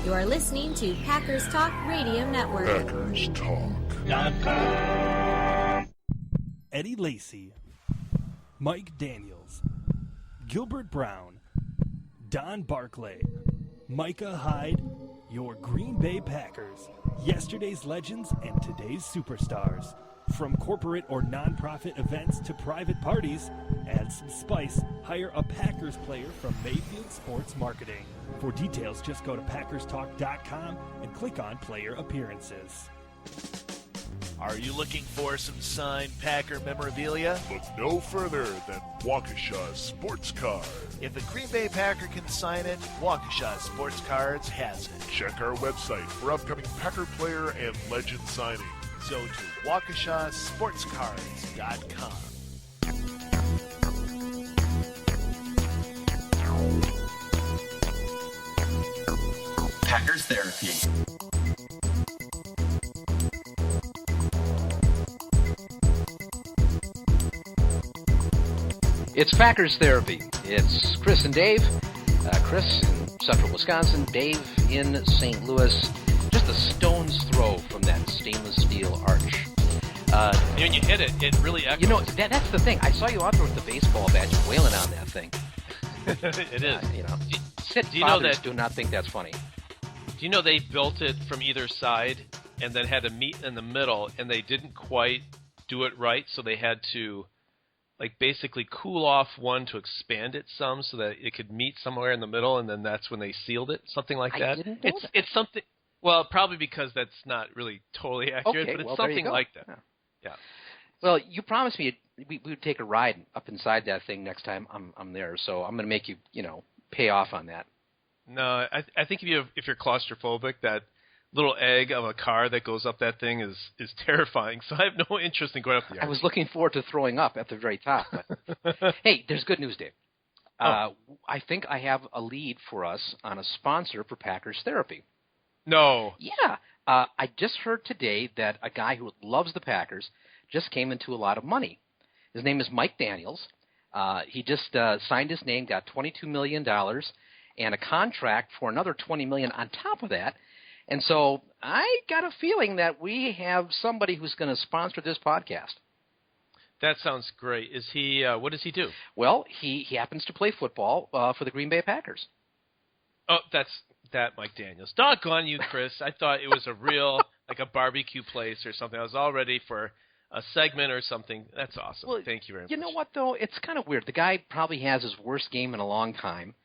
You are listening to Packers Talk Radio Network. Packers Talk. Eddie Lacy, Mike Daniels, Gilbert Brown, Don Barclay, Micah Hyde, your Green Bay Packers, yesterday's legends and today's superstars. From corporate or nonprofit events to private parties, add some spice, hire a Packers player from Mayfield Sports Marketing. For details, just go to PackersTalk.com and click on Player Appearances. Are you looking for some signed Packer memorabilia? Look no further than Waukesha Sports Card. If a Green Bay Packer can sign it, Waukesha Sports Cards has it. Check our website for upcoming Packer player and legend signings. Go to WaukeshaSportsCards.com. Packers Therapy. It's Packers Therapy. It's Chris and Dave. Chris in central Wisconsin, Dave in St. Louis. Just a stone's throw from that stainless steel arch. When you hit it, it really echoes. You know, that's the thing. I saw you out there with the baseball bat just wailing on that thing. It is. Do you know that? Do not think that's funny. Do you know they built it from either side and then had to meet in the middle, and they didn't quite do it right, so they had to basically cool off one to expand it some so that it could meet somewhere in the middle, and then that's when they sealed it, something like that. I didn't know that. It's something. Well, probably because that's not really totally accurate, okay, but it's well, something like that. Yeah. Well, you promised me we would take a ride up inside that thing next time I'm there, so I'm going to make you pay off on that. No, I think if you're claustrophobic, that little egg of a car that goes up that thing is terrifying. So I have no interest in going up the arch. I was looking forward to throwing up at the very top. But hey, there's good news, Dave. I think I have a lead for us on a sponsor for Packers Therapy. No. Yeah. I just heard today that a guy who loves the Packers just came into a lot of money. His name is Mike Daniels. He just signed his name, got $22 million, and a contract for another $20 million on top of that. And so I got a feeling that we have somebody who's going to sponsor this podcast. That sounds great. Is he? What does he do? Well, he happens to play football for the Green Bay Packers. Oh, that's Mike Daniels. Doggone you, Chris. I thought it was a real, a barbecue place or something. I was all ready for a segment or something. That's awesome. Well, thank you very much. You know what, though? It's kind of weird. The guy probably has his worst game in a long time.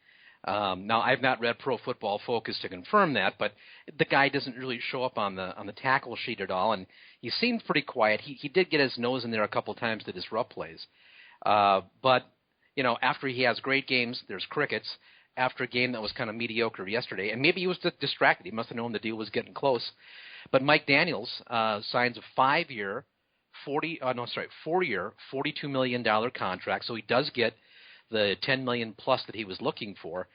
Now, I've not read Pro Football Focus to confirm that, but the guy doesn't really show up on the tackle sheet at all, and he seemed pretty quiet. He did get his nose in there a couple times to disrupt plays. But, after he has great games, there's crickets. After a game that was kind of mediocre yesterday, and maybe he was just distracted. He must have known the deal was getting close. But Mike Daniels signs a 4-year, $42 million contract, so he does get the $10 million plus that he was looking for.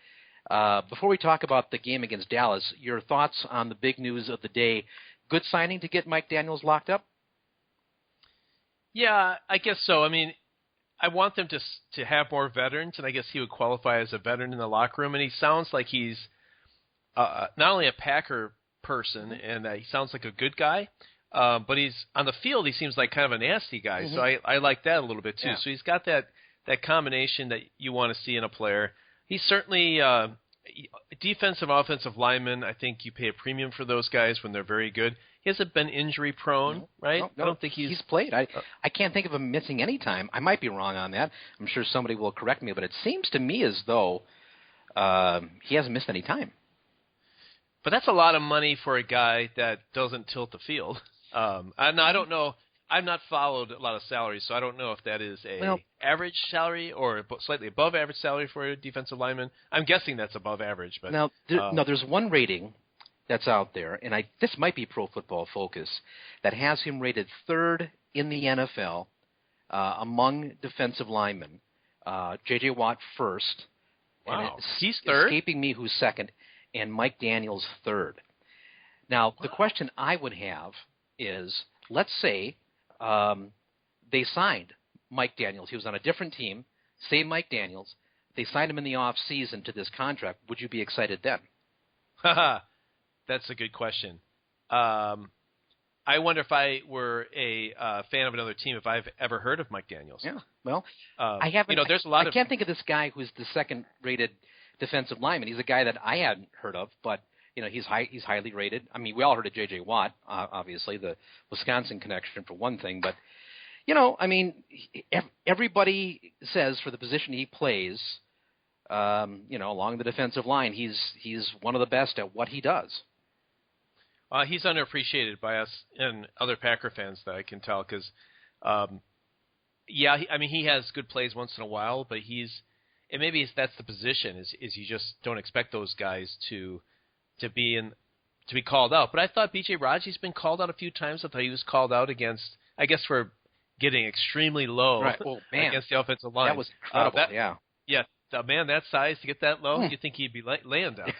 Before we talk about the game against Dallas, your thoughts on the big news of the day? Good signing to get Mike Daniels locked up? Yeah, I guess so. I mean, I want them to have more veterans, and I guess he would qualify as a veteran in the locker room. And he sounds like he's not only a Packer person, and he sounds like a good guy, but he's on the field. He seems like kind of a nasty guy. Mm-hmm. So I like that a little bit too. Yeah. So he's got that combination that you want to see in a player. He's certainly defensive, offensive lineman. I think you pay a premium for those guys when they're very good. He hasn't been injury prone, right? No, I don't think he's played. I can't think of him missing any time. I might be wrong on that. I'm sure somebody will correct me, but it seems to me as though he hasn't missed any time. But that's a lot of money for a guy that doesn't tilt the field. I don't know. I've not followed a lot of salaries, so I don't know if that is average salary or slightly above average salary for a defensive lineman. I'm guessing that's above average. But there's one rating that's out there, and this might be Pro Football Focus, that has him rated third in the NFL among defensive linemen. J.J. Watt first. Wow, he's third? Escaping me who's second, and Mike Daniels third. Now, the question I would have is, let's say they signed Mike Daniels. He was on a different team, same Mike Daniels. They signed him in the off season to this contract. Would you be excited then? That's a good question. I wonder if I were a fan of another team, if I've ever heard of Mike Daniels. Yeah, well, I haven't. There's a lot I can't think of this guy who's the second-rated defensive lineman. He's a guy that I hadn't heard of, but he's highly rated. I mean, we all heard of J.J. Watt, obviously, the Wisconsin connection for one thing, but everybody says for the position he plays, along the defensive line, he's one of the best at what he does. He's underappreciated by us and other Packer fans that I can tell because, he has good plays once in a while, but that's the position is you just don't expect those guys to be called out. But I thought B.J. Raji's been called out a few times. I thought he was called out for getting extremely low against the offensive line. That was incredible. Yeah, a man that size to get that low, you'd think he'd be laying down.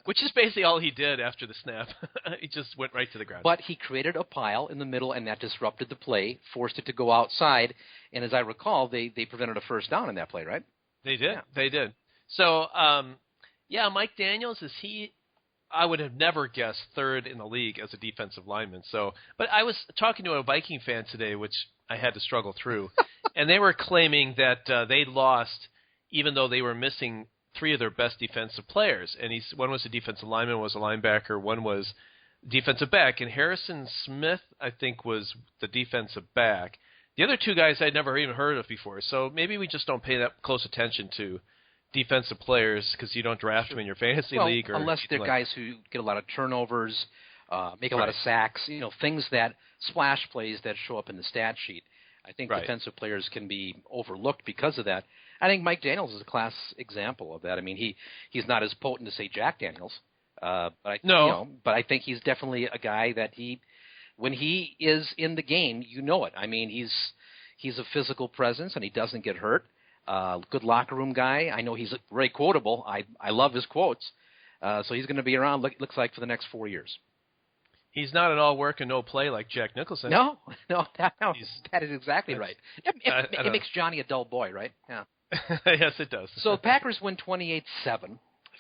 Which is basically all he did after the snap. He just went right to the ground. But he created a pile in the middle, and that disrupted the play, forced it to go outside. And as I recall, they prevented a first down in that play, right? They did. Yeah. They did. So, Mike Daniels, I would have never guessed third in the league as a defensive lineman. So, but I was talking to a Viking fan today, which I had to struggle through, and they were claiming that they lost even though they were missing three of their best defensive players. And one was a defensive lineman, one was a linebacker, one was defensive back. And Harrison Smith, I think, was the defensive back. The other two guys I'd never even heard of before. So maybe we just don't pay that close attention to defensive players because you don't draft them in your fantasy league. Or unless they're guys who get a lot of turnovers, make a lot of sacks, things that splash plays that show up in the stat sheet. I think defensive players can be overlooked because of that. I think Mike Daniels is a class example of that. I mean, he's not as potent as, say, Jack Daniels. But I think he's definitely a guy that when he is in the game, it. I mean, he's a physical presence and he doesn't get hurt. Good locker room guy. I know he's very quotable. I love his quotes. So he's going to be around, looks like, for the next 4 years. He's not an all work and no play like Jack Nicholson. No, that is exactly right. It makes Johnny a dull boy, right? Yeah. Yes, it does. So the Packers win 28-7.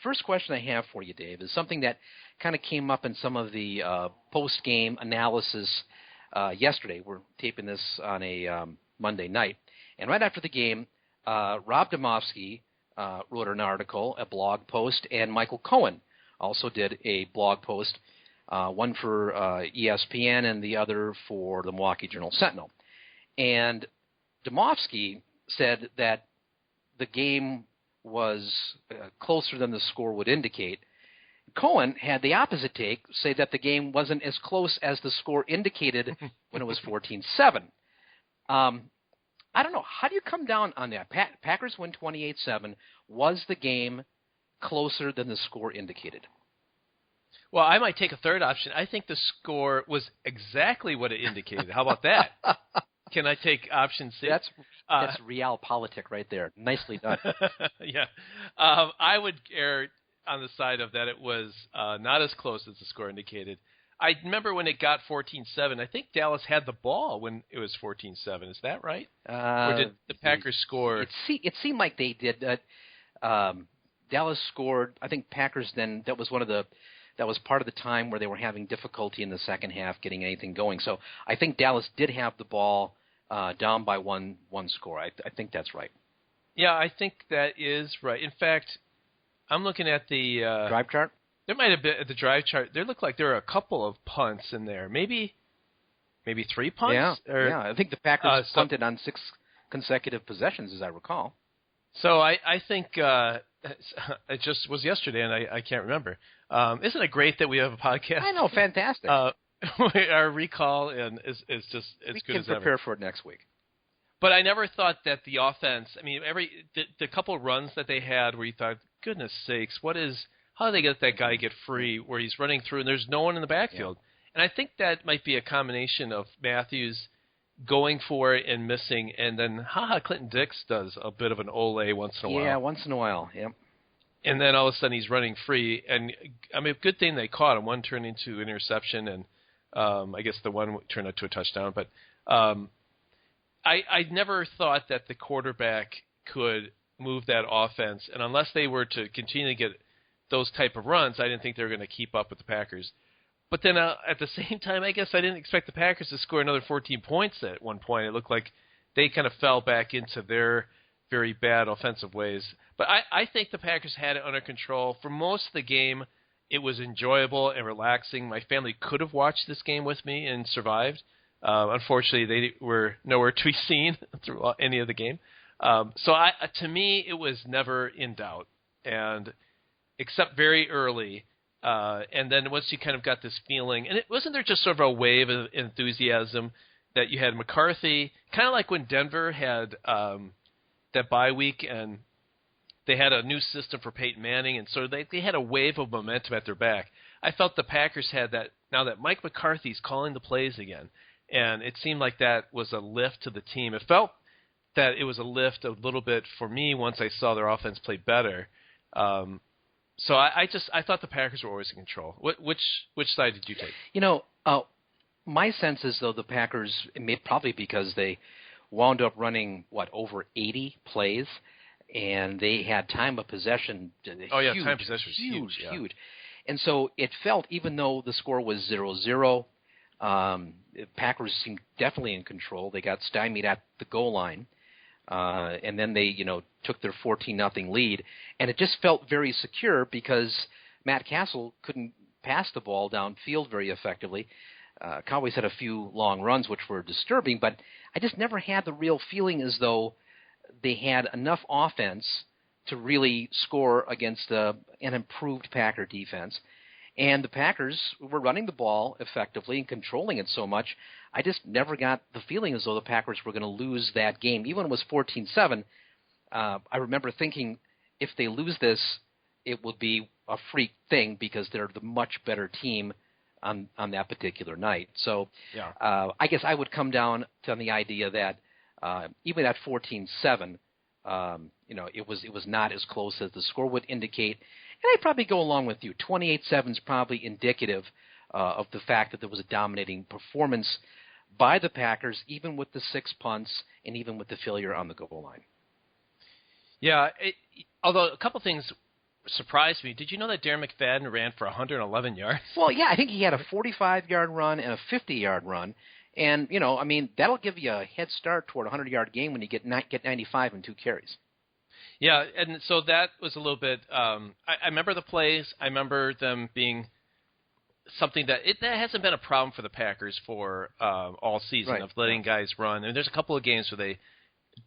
First question I have for you, Dave, is something that kind of came up in some of the post-game analysis yesterday. We're taping this on a Monday night. And right after the game, Rob Domofsky wrote an article, a blog post, and Michael Cohen also did a blog post, one for ESPN and the other for the Milwaukee Journal-Sentinel. And Domofsky said that the game was closer than the score would indicate. Cohen had the opposite take, say that the game wasn't as close as the score indicated when it was 14-7. I don't know. How do you come down on that? Packers win 28-7. Was the game closer than the score indicated? Well, I might take a third option. I think the score was exactly what it indicated. How about that? Can I take option C? That's realpolitik right there. Nicely done. Yeah. I would err on the side of that it was not as close as the score indicated. I remember when it got 14-7, I think Dallas had the ball when it was 14-7. Is that right? Or did the Packers score? It seemed like they did. Dallas scored. I think Packers then, that was part of the time where they were having difficulty in the second half getting anything going. So I think Dallas did have the ball down by one score. I think that's right. Yeah, I think that is right. In fact, I'm looking at the drive chart. There might have been at the drive chart. There looked like there were a couple of punts in there. Maybe 3 punts. Yeah. I think the Packers punted on 6 consecutive possessions, as I recall. So I think it just was yesterday, and I can't remember. Isn't it great that we have a podcast? I know, fantastic. Our recall is just as good as ever. We can prepare for it next week. But I never thought that the offense. I mean, the couple of runs that they had, where you thought, goodness sakes, how do they get that guy get free? Where he's running through and there's no one in the backfield. Yeah. And I think that might be a combination of Matthews going for it and missing, and then Clinton Dix does a bit of an ole once in a while. Yeah, once in a while. Yep. And then all of a sudden he's running free, and I mean, good thing they caught him. One turned into an interception, and I guess the one turned out to a touchdown. But I never thought that the quarterback could move that offense, and unless they were to continue to get those type of runs, I didn't think they were going to keep up with the Packers. But then at the same time, I guess I didn't expect the Packers to score another 14 points at one point. It looked like they kind of fell back into their very bad offensive ways. But I think the Packers had it under control. For most of the game, it was enjoyable and relaxing. My family could have watched this game with me and survived. Unfortunately, they were nowhere to be seen through any of the game. So to me, it was never in doubt, and except very early. And then once you kind of got this feeling, and wasn't there just sort of a wave of enthusiasm that you had McCarthy, kind of like when Denver had that bye week and they had a new system for Peyton Manning, and so they had a wave of momentum at their back. I felt the Packers had that now that Mike McCarthy's calling the plays again, and it seemed like that was a lift to the team. It felt that it was a lift a little bit for me once I saw their offense play better. So I thought the Packers were always in control. Which side did you take? My sense is, though, the Packers, probably because they wound up running, over 80 plays, and they had time of possession. Time of possession was huge. And so it felt, even though the score was 0-0, Packers seemed definitely in control. They got stymied at the goal line. And then they, took their 14-0 lead, and it just felt very secure because Matt Castle couldn't pass the ball downfield very effectively. Cowboys had a few long runs, which were disturbing, but I just never had the real feeling as though they had enough offense to really score against an improved Packer defense. And the Packers were running the ball effectively and controlling it so much, I just never got the feeling as though the Packers were going to lose that game. Even when it was 14-7, I remember thinking if they lose this, it will be a freak thing because they're the much better team on that particular night. So I guess I would come down to the idea that even at 14-7, it was not as close as the score would indicate. And I'd probably go along with you. 28-7 is probably indicative of the fact that there was a dominating performance by the Packers, even with the 6 punts and even with the failure on the goal line. Yeah, although a couple things surprised me. Did you know that Darren McFadden ran for 111 yards? Well, yeah, I think he had a 45-yard run and a 50-yard run. And, that'll give you a head start toward a 100-yard game when you get 95 and 2 carries. Yeah, and so that was a little bit I remember the plays. I remember them being something that hasn't been a problem for the Packers for all season, of letting guys run. And there's a couple of games where they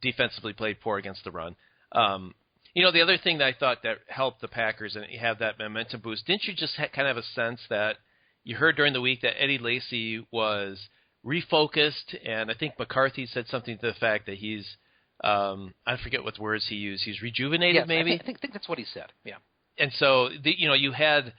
defensively played poor against the run. The other thing that I thought that helped the Packers and have that momentum boost, didn't you just kind of have a sense that you heard during the week that Eddie Lacy was refocused, and I think McCarthy said something to the fact that he's I forget what words he used. He's rejuvenated, maybe? I think that's what he said, yeah. And so, you had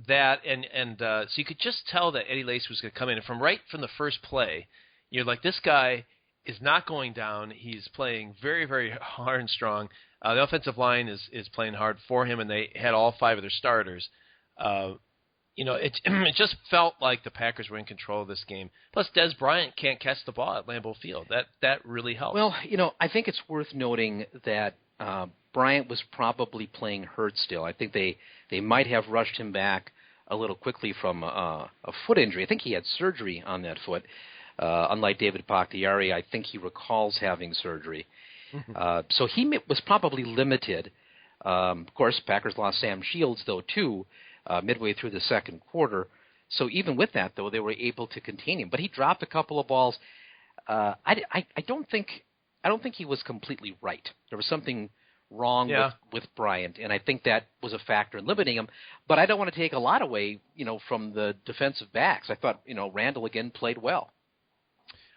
that, and so you could just tell that Eddie Lacy was going to come in. And right from the first play, you're like, this guy is not going down. He's playing very, very hard and strong. The offensive line is playing hard for him, and they had all 5 of their starters. It just felt like the Packers were in control of this game. Plus, Des Bryant can't catch the ball at Lambeau Field. That really helped. Well, I think it's worth noting that Bryant was probably playing hurt still. I think they might have rushed him back a little quickly from a foot injury. I think he had surgery on that foot. Unlike David Bakhtiari, I think he recalls having surgery. So he was probably limited. Of course, Packers lost Sam Shields, though, too, midway through the second quarter. So even with that, though, they were able to contain him. But he dropped a couple of balls. I don't think he was completely right. There was something wrong with Bryant, and I think that was a factor in limiting him. But I don't want to take a lot away, from the defensive backs. I thought, Randall again played well.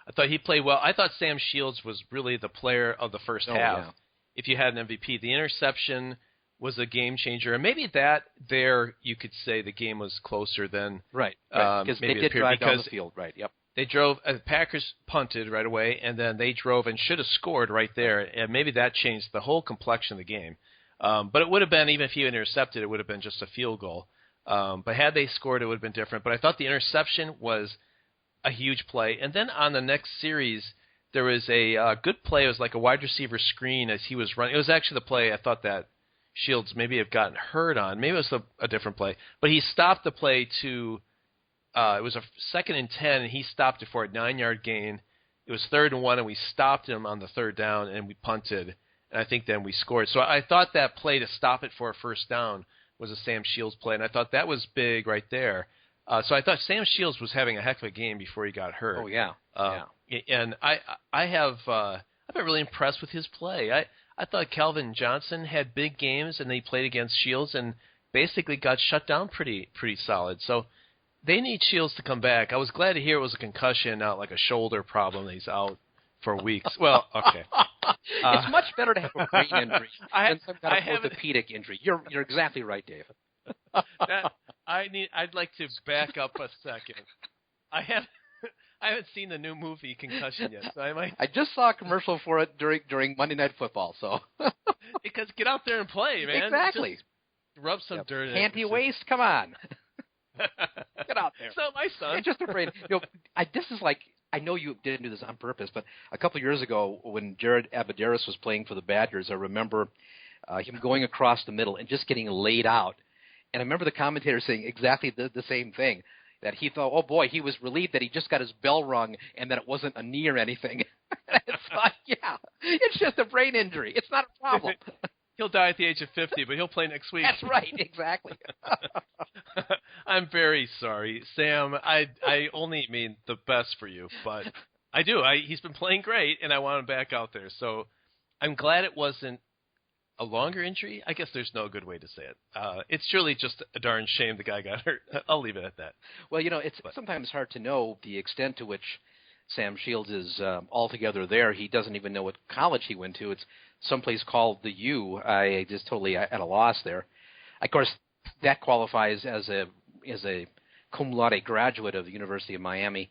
I thought he played well. I thought Sam Shields was really the player of the first half. Yeah. If you had an MVP, the interception was a game changer, and maybe that there you could say the game was closer than right. Because they did drive down the field, right? Yep. They drove. The Packers punted right away, and then they drove and should have scored right there, and maybe that changed the whole complexion of the game. But it would have been, even if he had intercepted, it would have been just a field goal. But had they scored, it would have been different. But I thought the interception was a huge play. And then on the next series, there was a good play. It was like a wide receiver screen as he was running. It was actually the play I thought that Shields maybe have gotten hurt on. Maybe it was a different play. But he stopped the play to it was a 2nd and 10, and he stopped it for a 9-yard gain. It was 3rd and 1, and we stopped him on the 3rd down, and we punted. And I think then we scored. So I thought that play to stop it for a 1st down was a Sam Shields play, and I thought that was big right there. So I thought Sam Shields was having a heck of a game before he got hurt. Oh, yeah. And I've been really impressed with his play. I thought Calvin Johnson had big games, and they played against Shields and basically got shut down pretty solid. So they need Shields to come back. I was glad to hear it was a concussion, not like a shoulder problem. He's out for weeks. Well, okay. It's much better to have a brain injury than some kind of orthopedic injury. You're exactly right, Dave. I'd like to back up a second. I haven't seen the new movie Concussion yet, so I just saw a commercial for it during Monday Night Football. So because get out there and play, man. Exactly. Just rub some dirt in it. Panty waist, come on. Get out there. So my son. I'm just afraid. This is like, I know you didn't do this on purpose, but a couple of years ago when Jared Abadaris was playing for the Badgers, I remember him going across the middle and just getting laid out. And I remember the commentator saying exactly the same thing, that he thought, oh, boy, he was relieved that he just got his bell rung and that it wasn't a knee or anything. I thought, yeah, it's just a brain injury. It's not a problem. He'll die at the age of 50, but he'll play next week. That's right, exactly. I'm very sorry, Sam. I only mean the best for you, but I do. He's been playing great, and I want him back out there. So I'm glad it wasn't a longer injury. I guess there's no good way to say it. It's surely just a darn shame the guy got hurt. I'll leave it at that. Well, it's sometimes hard to know the extent to which Sam Shields is altogether there. He doesn't even know what college he went to. It's someplace called the U. I just totally at a loss there. Of course, that qualifies as a cum laude graduate of the University of Miami.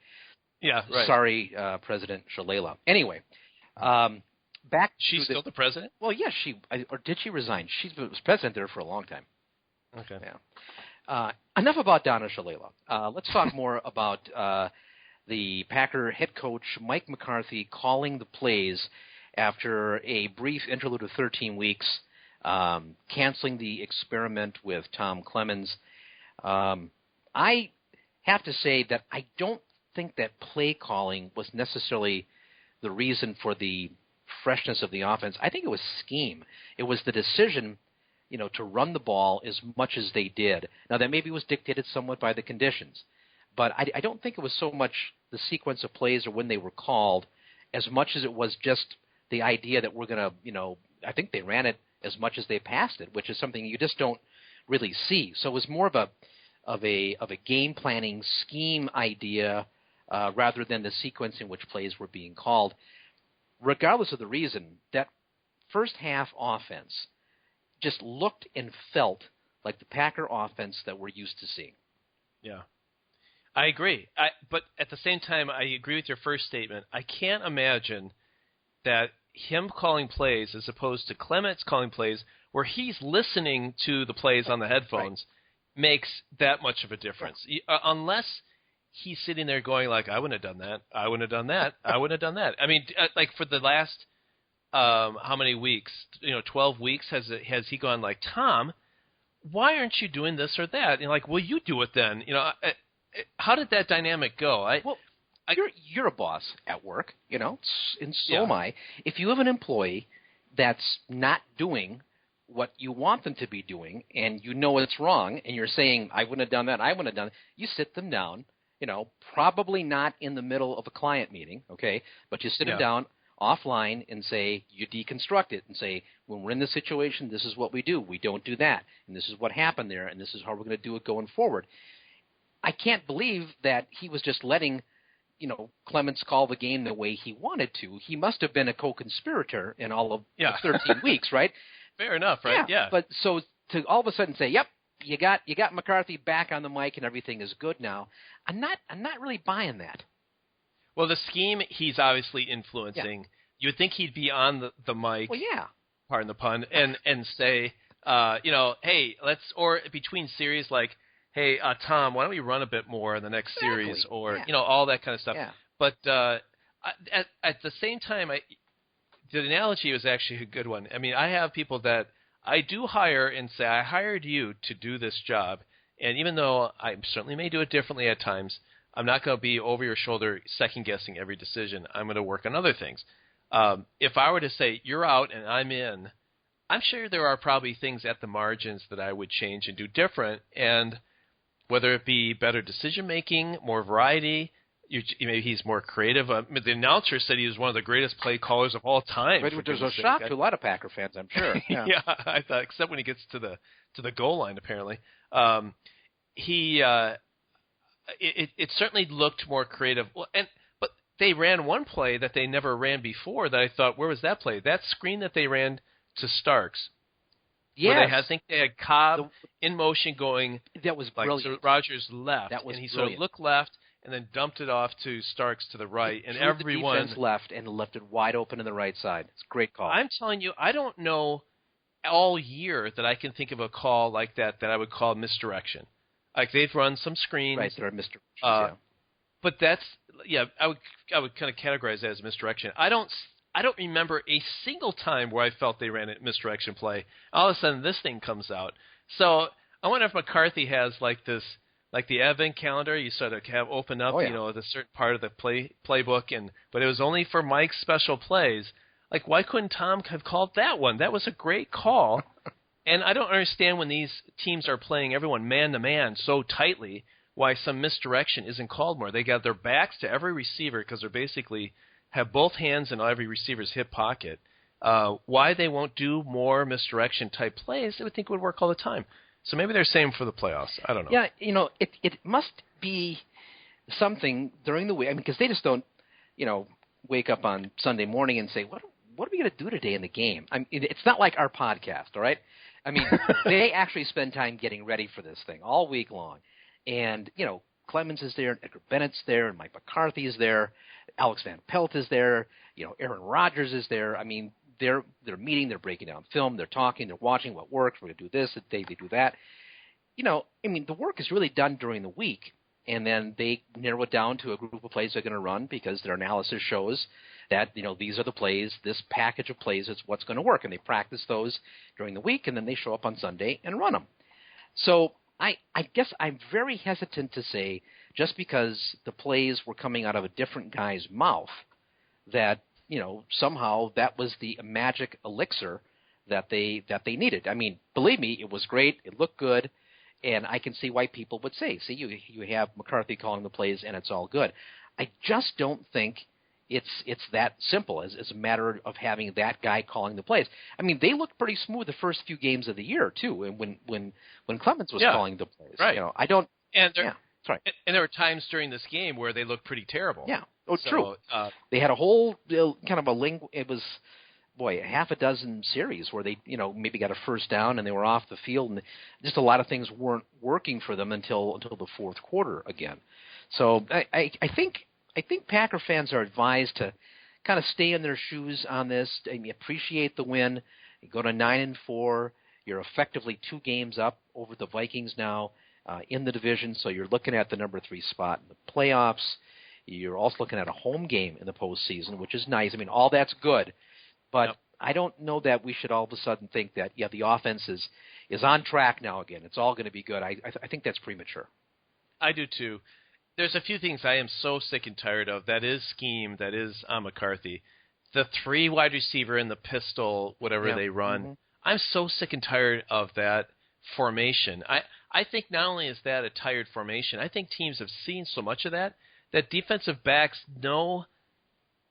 Yeah, right. Sorry, President Shalala. Anyway, back. She's still the president? Well, yes, or did she resign? She was president there for a long time. Okay. Yeah. Enough about Donna Shalala. Let's talk more about the Packer head coach Mike McCarthy calling the plays after a brief interlude of 13 weeks, canceling the experiment with Tom Clemens. I have to say that I don't think that play calling was necessarily the reason for the freshness of the offense. I think it was scheme. It was the decision, to run the ball as much as they did. Now, that maybe was dictated somewhat by the conditions, but I don't think it was so much the sequence of plays or when they were called as much as it was just the idea that we're going to, I think they ran it as much as they passed it, which is something you just don't really see. So it was more of a game planning scheme idea rather than the sequence in which plays were being called. Regardless of the reason, that first half offense just looked and felt like the Packer offense that we're used to seeing. Yeah. I agree. But at the same time, I agree with your first statement. I can't imagine that him calling plays as opposed to Clements calling plays where he's listening to the plays on the headphones makes that much of a difference. Unless he's sitting there going like, I wouldn't have done that. I wouldn't have done that. I wouldn't have done that. I mean, like for the last how many weeks? 12 weeks has he gone like, Tom, why aren't you doing this or that? And like, well, you do it then. How did that dynamic go? You're a boss at work, and so am I. If you have an employee that's not doing what you want them to be doing, and it's wrong, and you're saying, I wouldn't have done that, I wouldn't have done it, you sit them down, probably not in the middle of a client meeting, okay, but you sit them down offline and say, you deconstruct it and say, when we're in this situation, this is what we do. We don't do that, and this is what happened there, and this is how we're going to do it going forward. I can't believe that he was just letting Clements call the game the way he wanted to. He must have been a co-conspirator in all of the 13 weeks, right? Fair enough, right? Yeah. But so to all of a sudden say, yep, you got McCarthy back on the mic and everything is good now, I'm not really buying that. Well, the scheme he's obviously influencing. Yeah. You would think he'd be on the mic. Well, yeah. Pardon the pun, and say, hey, or between series like, hey, Tom, why don't we run a bit more in the next series, or all that kind of stuff. Yeah. But at the same time, the analogy was actually a good one. I mean, I have people that I do hire and say, I hired you to do this job, and even though I certainly may do it differently at times, I'm not going to be over your shoulder second-guessing every decision. I'm going to work on other things. If I were to say, you're out and I'm in, I'm sure there are probably things at the margins that I would change and do different, and whether it be better decision-making, more variety, maybe he's more creative. The announcer said he was one of the greatest play callers of all time. Which was a shock to a lot of Packer fans, I'm sure. Yeah. Yeah, I thought, except when he gets to the goal line, apparently. It certainly looked more creative. But they ran one play that they never ran before that I thought, where was that play? That screen that they ran to Starks. Yes. I think they had Cobb in motion going. That was brilliant. So Rogers left, that was and he brilliant. sort of looked left and then dumped it off to Starks to the right, and everyone the defense left and left it wide open to the right side. It's a great call. I'm telling you, I don't know all year that I can think of a call like that I would call misdirection. Like they've run some screens, right? There are misdirections. But that's I would kind of categorize that as misdirection. I don't remember a single time where I felt they ran a misdirection play. All of a sudden, this thing comes out. So I wonder if McCarthy has like this, like the advent calendar. You sort of have open up, the certain part of the playbook, but it was only for Mike's special plays. Like, why couldn't Tom have called that one? That was a great call. And I don't understand when these teams are playing everyone man-to-man so tightly, why some misdirection isn't called more. They got their backs to every receiver because they're basically have both hands in every receiver's hip pocket. Why they won't do more misdirection-type plays, I would think would work all the time. So maybe they're saying for the playoffs. I don't know. Yeah, it must be something during the week. I mean, because they just don't, wake up on Sunday morning and say, what are we going to do today in the game? I mean, it's not like our podcast, all right? I mean, they actually spend time getting ready for this thing all week long. And, Clemens is there, and Edgar Bennett's there, and Mike McCarthy is there, Alex Van Pelt is there, Aaron Rodgers is there. I mean, they're meeting, they're breaking down film, they're talking, they're watching what works, we're going to do this, they do that. The work is really done during the week, and then they narrow it down to a group of plays they're going to run because their analysis shows that, these are the plays, this package of plays is what's going to work, and they practice those during the week, and then they show up on Sunday and run them. So I guess I'm very hesitant to say just because the plays were coming out of a different guy's mouth that, somehow that was the magic elixir that they needed. I mean, believe me, it was great. It looked good. And I can see why people would say, see, you have McCarthy calling the plays and it's all good. I just don't think it's that simple as a matter of having that guy calling the plays. I mean, they looked pretty smooth the first few games of the year too, and when Clemens was calling the plays. Right. I don't. And sorry. And there were times during this game where they looked pretty terrible. Yeah. Oh, so, true. They had a whole kind of it was, a half a dozen series where they, maybe got a first down and they were off the field, and just a lot of things weren't working for them until the fourth quarter again. So I think Packer fans are advised to kind of stay in their shoes on this and appreciate the win. You go to 9-4. You're effectively 2 games up over the Vikings now in the division, so you're looking at the number 3 spot in the playoffs. You're also looking at a home game in the postseason, which is nice. I mean, all that's good. But yep. I don't know that we should all of a sudden think that, the offense is on track now again. It's all going to be good. I think that's premature. I do too. There's a few things I am so sick and tired of. That is scheme. That is McCarthy. The 3 wide receiver and the pistol, whatever they run. Mm-hmm. I'm so sick and tired of that formation. I think not only is that a tired formation, I think teams have seen so much of that defensive backs know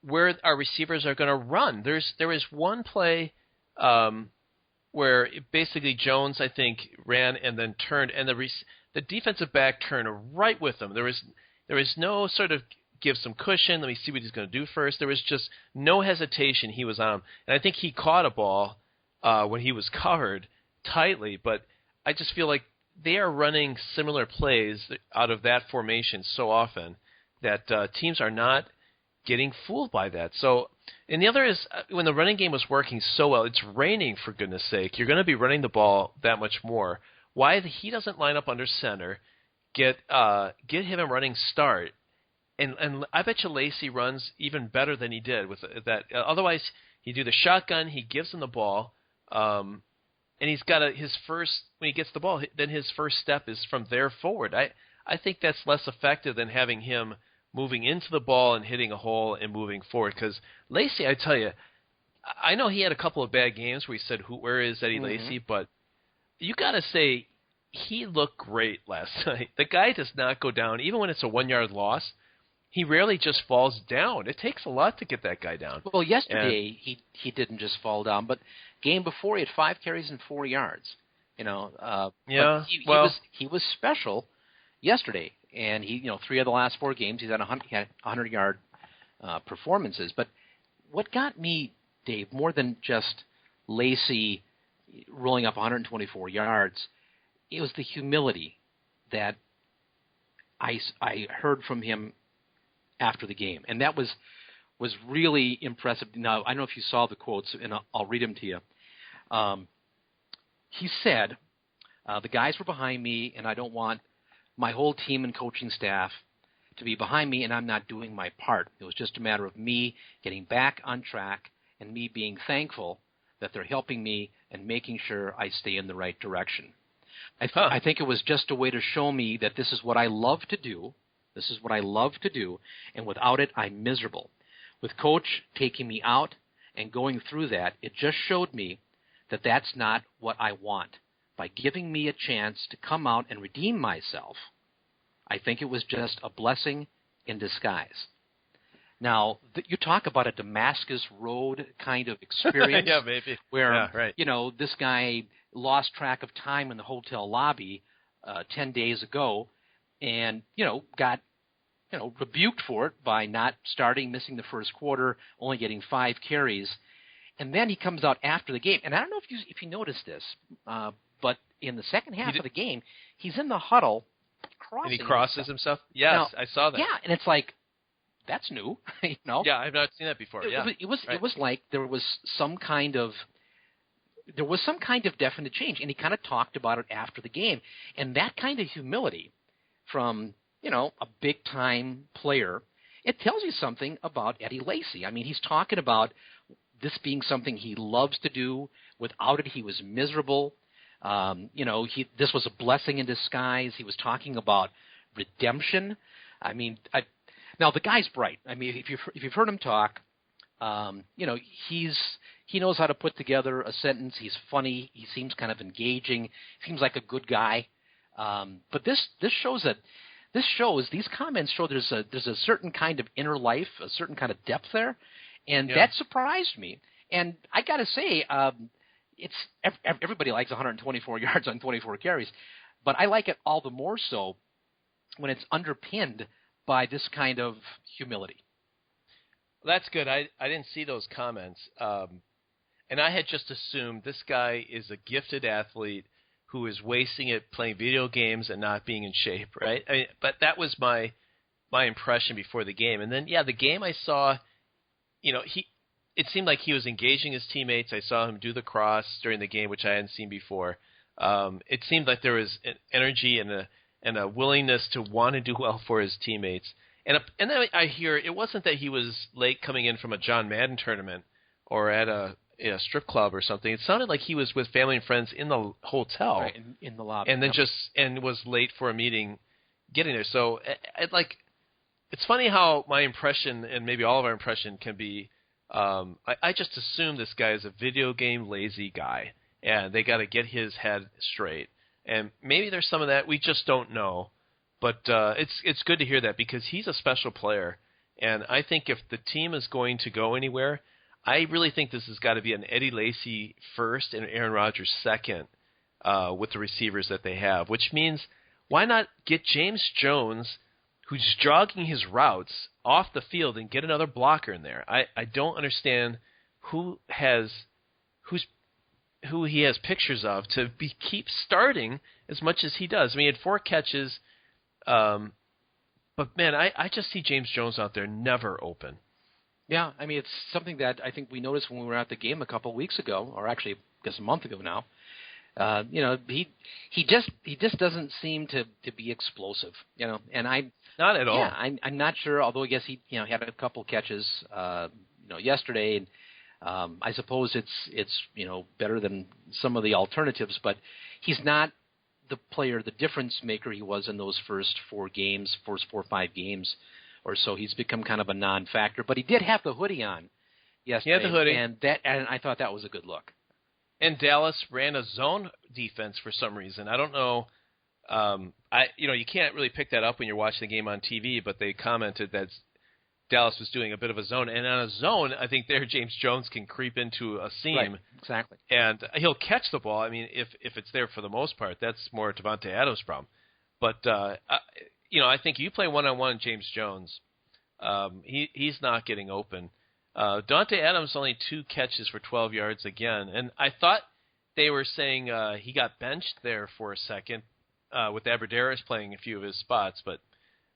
where our receivers are going to run. There is one play where basically Jones, I think, ran and then turned, and the defensive back turned right with him. There was no sort of give some cushion, let me see what he's going to do first. There was just no hesitation. He was on him. And I think he caught a ball when he was covered tightly, but I just feel like they are running similar plays out of that formation so often that teams are not getting fooled by that. So, and the other is when the running game was working so well, it's raining, for goodness sake. You're going to be running the ball that much more. Why he doesn't line up under center, get him a running start, and I bet you Lacy runs even better than he did with that. Otherwise, he'd do the shotgun, he gives him the ball, and and he's got his first, when he gets the ball, then his first step is from there forward. I think that's less effective than having him moving into the ball and hitting a hole and moving forward. Because Lacy, I tell you, I know he had a couple of bad games where he said, where is Eddie Lacy? But you got to say, he looked great last night. The guy does not go down. Even when it's a 1-yard loss, he rarely just falls down. It takes a lot to get that guy down. Well, yesterday he didn't just fall down, but game before he had 5 carries and 4 yards. But he was special yesterday, and he 3 of the last 4 games he's had 100-yard performances. But what got me, Dave, more than just Lacy rolling up 124 yards, it was the humility that I heard from him after the game, and that was really impressive. Now, I don't know if you saw the quotes, and I'll read them to you. He said, the guys were behind me, and I don't want my whole team and coaching staff to be behind me, and I'm not doing my part. It was just a matter of me getting back on track and me being thankful that they're helping me and making sure I stay in the right direction. I think it was just a way to show me that this is what I love to do. This is what I love to do, and without it, I'm miserable. With Coach taking me out and going through that, it just showed me that that's not what I want. By giving me a chance to come out and redeem myself, I think it was just a blessing in disguise. Now, you talk about a Damascus Road kind of experience yeah, maybe. Where, this guy lost track of time in the hotel lobby 10 days ago and, got, rebuked for it by not starting, missing the first quarter, only getting 5 carries. And then he comes out after the game. And I don't know if you noticed this, but in the second half of the game, he's in the huddle crossing. And he crosses himself? Yes, now, I saw that. Yeah, and it's like, that's new, Yeah, I've not seen that before. It was like there was some kind of definite change, and he kind of talked about it after the game. And that kind of humility from, a big-time player, it tells you something about Eddie Lacy. I mean, he's talking about this being something he loves to do. Without it, he was miserable. This was a blessing in disguise. He was talking about redemption. I mean, now the guy's bright. I mean, if you've heard him talk, he knows how to put together a sentence. He's funny. He seems kind of engaging. Seems like a good guy. But these comments show there's a certain kind of inner life, a certain kind of depth there, and that surprised me. And I got to say, everybody likes 124 yards on 24 carries, but I like it all the more so when it's underpinned by this kind of humility. Well, that's good. I didn't see those comments, and I had just assumed this guy is a gifted athlete who is wasting it playing video games and not being in shape, right? I mean, but that was my impression before the game. And then, the game I saw, it seemed like he was engaging his teammates. I saw him do the cross during the game, which I hadn't seen before. It seemed like there was an energy and a willingness to want to do well for his teammates. And then I hear it wasn't that he was late coming in from a John Madden tournament or at a strip club or something. It sounded like he was with family and friends in the hotel, right, in the lobby, and then and was late for a meeting getting there. So it's funny how my impression and maybe all of our impression can be. I just assume this guy is a video game lazy guy, and they got to get his head straight. And maybe there's some of that we just don't know. But it's good to hear that because he's a special player, and I think if the team is going to go anywhere, I really think this has got to be an Eddie Lacy first and Aaron Rodgers second with the receivers that they have, which means why not get James Jones, who's jogging his routes, off the field and get another blocker in there. I don't understand who he has pictures of to keep starting as much as he does. I mean, he had 4 catches, but man, I just see James Jones out there never open. Yeah, I mean, it's something that I think we noticed when we were at the game a couple of weeks ago, or actually, I guess a month ago now. He just doesn't seem to be explosive, and not at all. Yeah, I'm not sure. Although I guess he had a couple catches, yesterday, and I suppose it's better than some of the alternatives, but he's not the player, the difference maker he was in those first 4 or 5 games or so. He's become kind of a non-factor, but he did have the hoodie on yesterday. He had the hoodie, and I thought that was a good look. And Dallas ran a zone defense for some reason. I don't know. You can't really pick that up when you're watching the game on TV, but they commented that Dallas was doing a bit of a zone. And on a zone, I think there James Jones can creep into a seam. Right, exactly. And he'll catch the ball. I mean, if it's there for the most part, that's more Davante Adams' problem. But, I think you play one-on-one James Jones, he's not getting open. Davante Adams only 2 catches for 12 yards again. And I thought they were saying he got benched there for a second with Aberderis playing a few of his spots, but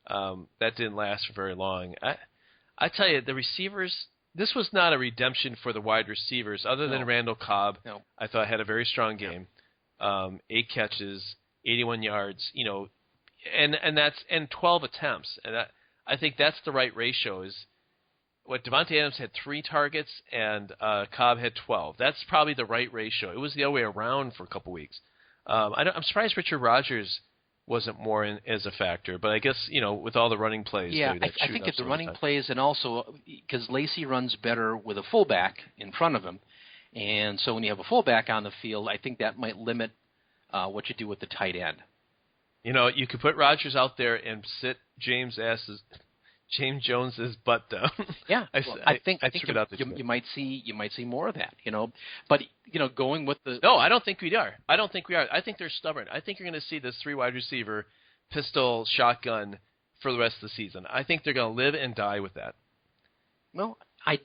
that didn't last for very long. I tell you, the receivers, this was not a redemption for the wide receivers other than Randall Cobb. No. I thought had a very strong game. 8 catches, 81 yards, and 12 attempts. And I think that's the right ratio. Is what Davante Adams had 3 targets and Cobb had 12. That's probably the right ratio. It was the other way around for a couple weeks. I'm surprised Richard Rodgers wasn't more as a factor, but I guess with all the running plays. Yeah, I think it's the running plays, and also because Lacy runs better with a fullback in front of him, and so when you have a fullback on the field, I think that might limit what you do with the tight end. You could put Rodgers out there and sit James Jones's butt down. Yeah, I think you might see more of that. But going with the no, I don't think we are. I think they're stubborn. I think you're going to see this 3 wide receiver pistol shotgun for the rest of the season. I think they're going to live and die with that. Well, I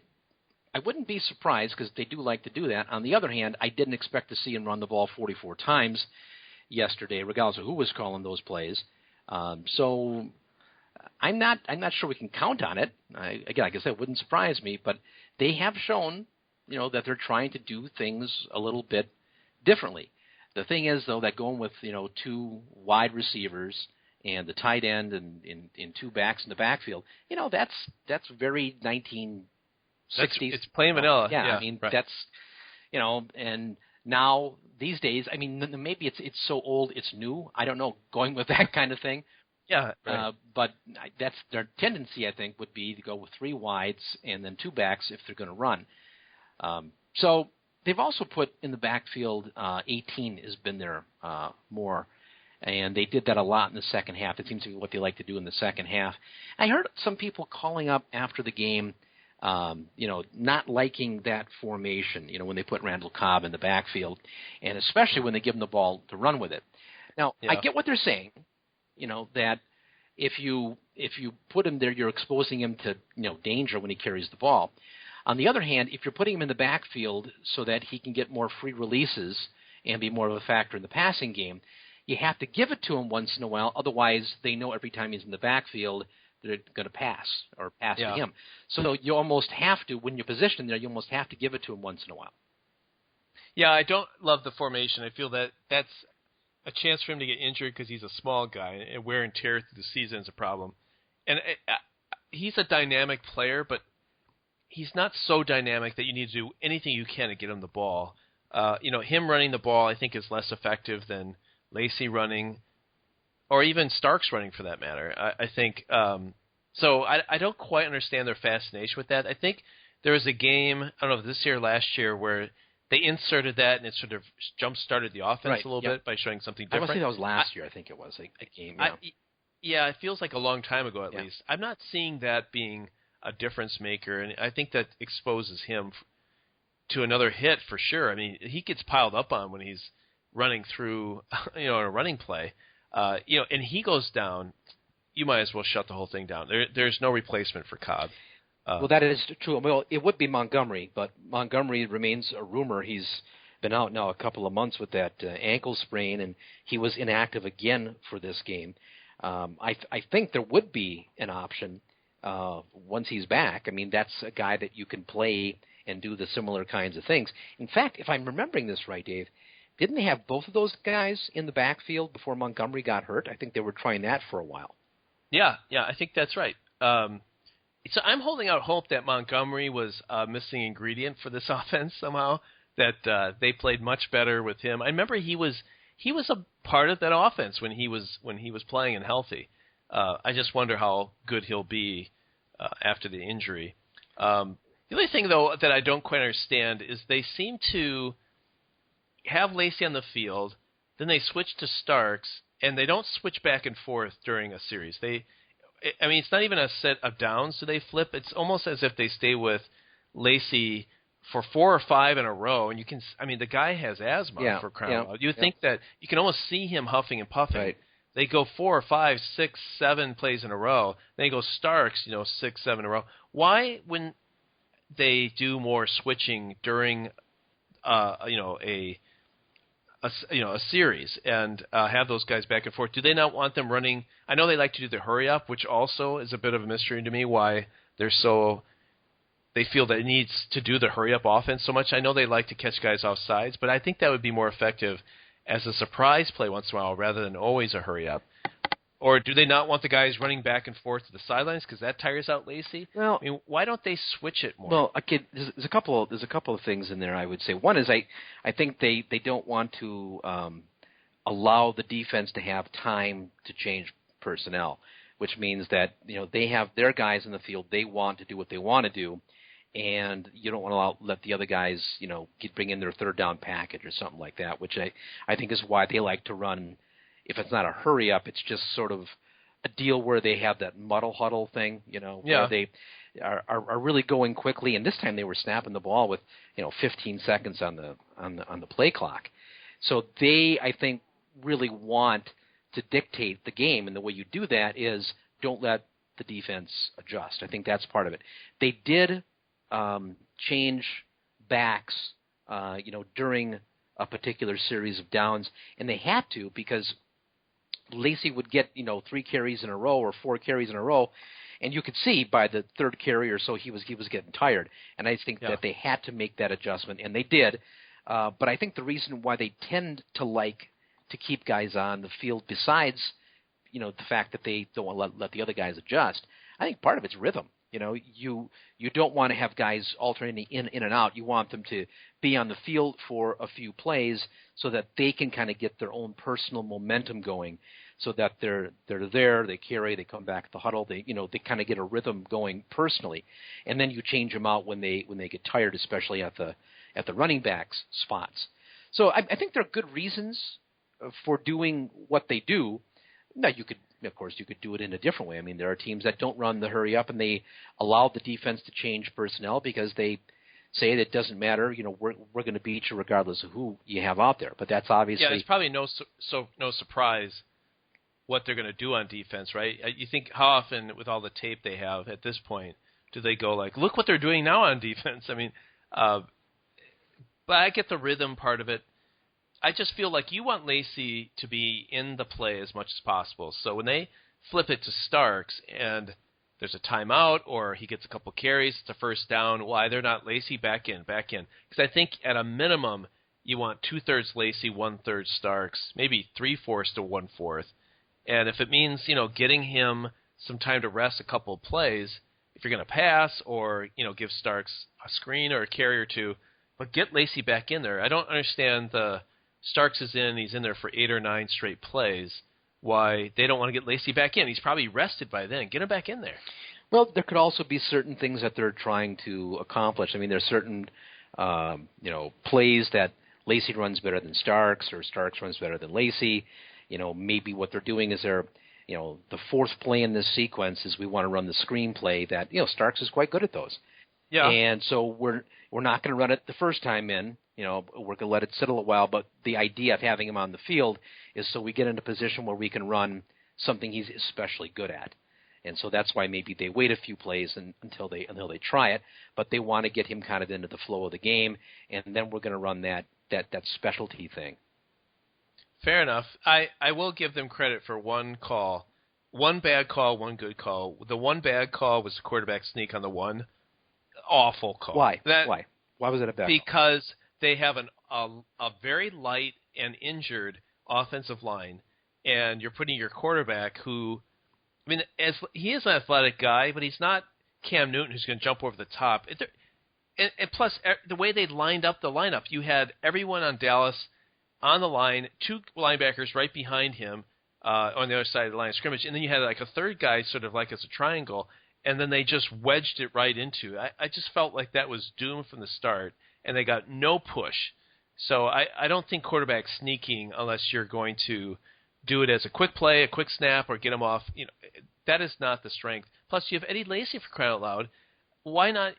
wouldn't be surprised because they do like to do that. On the other hand, I didn't expect to see him run the ball 44 times yesterday, regardless of who was calling those plays. So I'm not sure we can count on it. Again, like I said, it wouldn't surprise me, but they have shown, that they're trying to do things a little bit differently. The thing is, though, that going with 2 wide receivers and the tight end and in 2 backs in the backfield, that's very 1960s. It's plain vanilla. Yeah, I mean right. that's and now these days, I mean maybe it's so old it's new. I don't know. Going with that kind of thing. Yeah, right. But that's their tendency, I think, would be to go with 3 wides and then 2 backs if they're going to run. So they've also put in the backfield 18 has been there more, and they did that a lot in the second half. It seems to be what they like to do in the second half. I heard some people calling up after the game, not liking that formation, when they put Randall Cobb in the backfield, and especially when they give him the ball to run with it. Now, I get what they're saying. That if you put him there, you're exposing him to danger when he carries the ball. On the other hand, if you're putting him in the backfield so that he can get more free releases and be more of a factor in the passing game, you have to give it to him once in a while. Otherwise, they know every time he's in the backfield they're going to pass to him. So you almost have to, when you're positioned there, you almost have to give it to him once in a while. Yeah, I don't love the formation. I feel that that's a chance for him to get injured because he's a small guy, and wear and tear through the season is a problem. And he's a dynamic player, but he's not so dynamic that you need to do anything you can to get him the ball. Him running the ball, I think, is less effective than Lacy running, or even Starks running for that matter. I think so. I don't quite understand their fascination with that. I think there was a game, I don't know if this year or last year, where they inserted that, and it sort of jump-started the offense a little bit by showing something different. I want to say that was last year, I think it was, a game. Yeah, it feels like a long time ago at least. I'm not seeing that being a difference maker, and I think that exposes him to another hit for sure. I mean, he gets piled up on when he's running through, a running play, and he goes down. You might as well shut the whole thing down. There's no replacement for Cobb. Well, that is true. Well, it would be Montgomery, but Montgomery remains a rumor. He's been out now a couple of months with that ankle sprain, and he was inactive again for this game. I think there would be an option once he's back. I mean, that's a guy that you can play and do the similar kinds of things. In fact, if I'm remembering this right, Dave, didn't they have both of those guys in the backfield before Montgomery got hurt? I think they were trying that for a while. Yeah, I think that's right. So I'm holding out hope that Montgomery was a missing ingredient for this offense somehow, that they played much better with him. I remember he was a part of that offense when he was playing and healthy. I just wonder how good he'll be after the injury. The only thing, though, that I don't quite understand is they seem to have Lacy on the field, then they switch to Starks, and they don't switch back and forth during a series. It's not even a set of downs. Do they flip? It's almost as if they stay with Lacy for 4 or 5 in a row, and the guy has asthma for crying out loud. You would think that you can almost see him huffing and puffing. Right. They go 4 or 5, 6, 7 plays in a row. Then he goes Starks, 6, 7 in a row. Why, when they do more switching during, a series and have those guys back and forth, do they not want them running? I know they like to do the hurry up, which also is a bit of a mystery to me. Why they feel that it needs to do the hurry up offense so much. I know they like to catch guys off sides, but I think that would be more effective as a surprise play once in a while rather than always a hurry up. Or do they not want the guys running back and forth to the sidelines because that tires out Lacy? Well, why don't they switch it more? Well, okay, there's a couple of things in there I would say. One is I think they don't want to allow the defense to have time to change personnel, which means that they have their guys in the field. They want to do what they want to do, and you don't want to let the other guys bring in their third down package or something like that, which I think is why they like to run. If it's not a hurry up, it's just sort of a deal where they have that muddle huddle thing, where they are really going quickly. And this time they were snapping the ball with 15 seconds on the play clock. So they, I think, really want to dictate the game, and the way you do that is don't let the defense adjust. I think that's part of it. They did change backs, during a particular series of downs, and they had to because Lacy would get 3 carries in a row or 4 carries in a row, and you could see by the third carry or so he was getting tired. And I think that they had to make that adjustment, and they did. But I think the reason why they tend to like to keep guys on the field, besides the fact that they don't want to let the other guys adjust, I think part of it's rhythm. You don't want to have guys alternating in and out. You want them to be on the field for a few plays so that they can kind of get their own personal momentum going, so that they're there, they carry, they come back to the huddle, they kind of get a rhythm going personally, and then you change them out when they get tired, especially at the running backs spots. So I think there are good reasons for doing what they do. Now you could do it in a different way. I mean, there are teams that don't run the hurry up and they allow the defense to change personnel because they say that it doesn't matter. We're going to beat you regardless of who you have out there. But that's obviously it's probably no surprise what they're going to do on defense, right? You think how often with all the tape they have at this point do they go like, look what they're doing now on defense? I mean, but I get the rhythm part of it. I just feel like you want Lacy to be in the play as much as possible. So when they flip it to Starks and there's a timeout or he gets a couple carries, it's a first down, why they're not Lacy back in. Because I think at a minimum you want 2/3 Lacy, 1/3 Starks, maybe 3/4 to 1/4. And if it means, getting him some time to rest a couple of plays, if you're going to pass or, give Starks a screen or a carry or two, but get Lacy back in there. I don't understand Starks is in, he's in there for 8 or 9 straight plays, why they don't want to get Lacy back in. He's probably rested by then. Get him back in there. Well, there could also be certain things that they're trying to accomplish. I mean, there's certain, plays that Lacy runs better than Starks or Starks runs better than Lacy. Maybe what they're doing is the fourth play in this sequence is we want to run the screen play that, Starks is quite good at those. Yeah. And so we're not going to run it the first time in. We're going to let it settle a while, but the idea of having him on the field is so we get in a position where we can run something he's especially good at. And so that's why maybe they wait a few plays until they try it, but they want to get him kind of into the flow of the game, and then we're going to run that specialty thing. Fair enough. I will give them credit for one call. One bad call, one good call. The one bad call was the quarterback sneak on the one. Awful call. Why? Why was it a bad call? Because they have a very light and injured offensive line, and you're putting your quarterback who, he is an athletic guy, but he's not Cam Newton who's going to jump over the top. And plus, the way they lined up the lineup, you had everyone on Dallas on the line, 2 linebackers right behind him on the other side of the line of scrimmage, and then you had like a third guy sort of like as a triangle, and then they just wedged it right into. I just felt like that was doomed from the start, and they got no push. So I don't think quarterback sneaking, unless you're going to do it as a quick play, a quick snap, or get him off, that is not the strength. Plus, you have Eddie Lacy, for crying out loud. Why not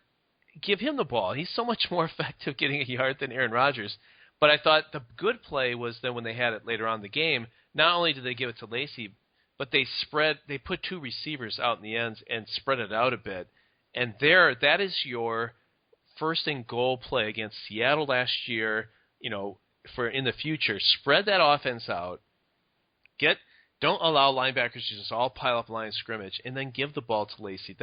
give him the ball? He's so much more effective getting a yard than Aaron Rodgers. But I thought the good play was then when they had it later on in the game, not only did they give it to Lacy, but they put 2 receivers out in the ends and spread it out a bit. And that is your first and goal play against Seattle last year, for in the future. Spread that offense out. Don't allow linebackers to just all pile up line of scrimmage, and then give the ball to Lacy.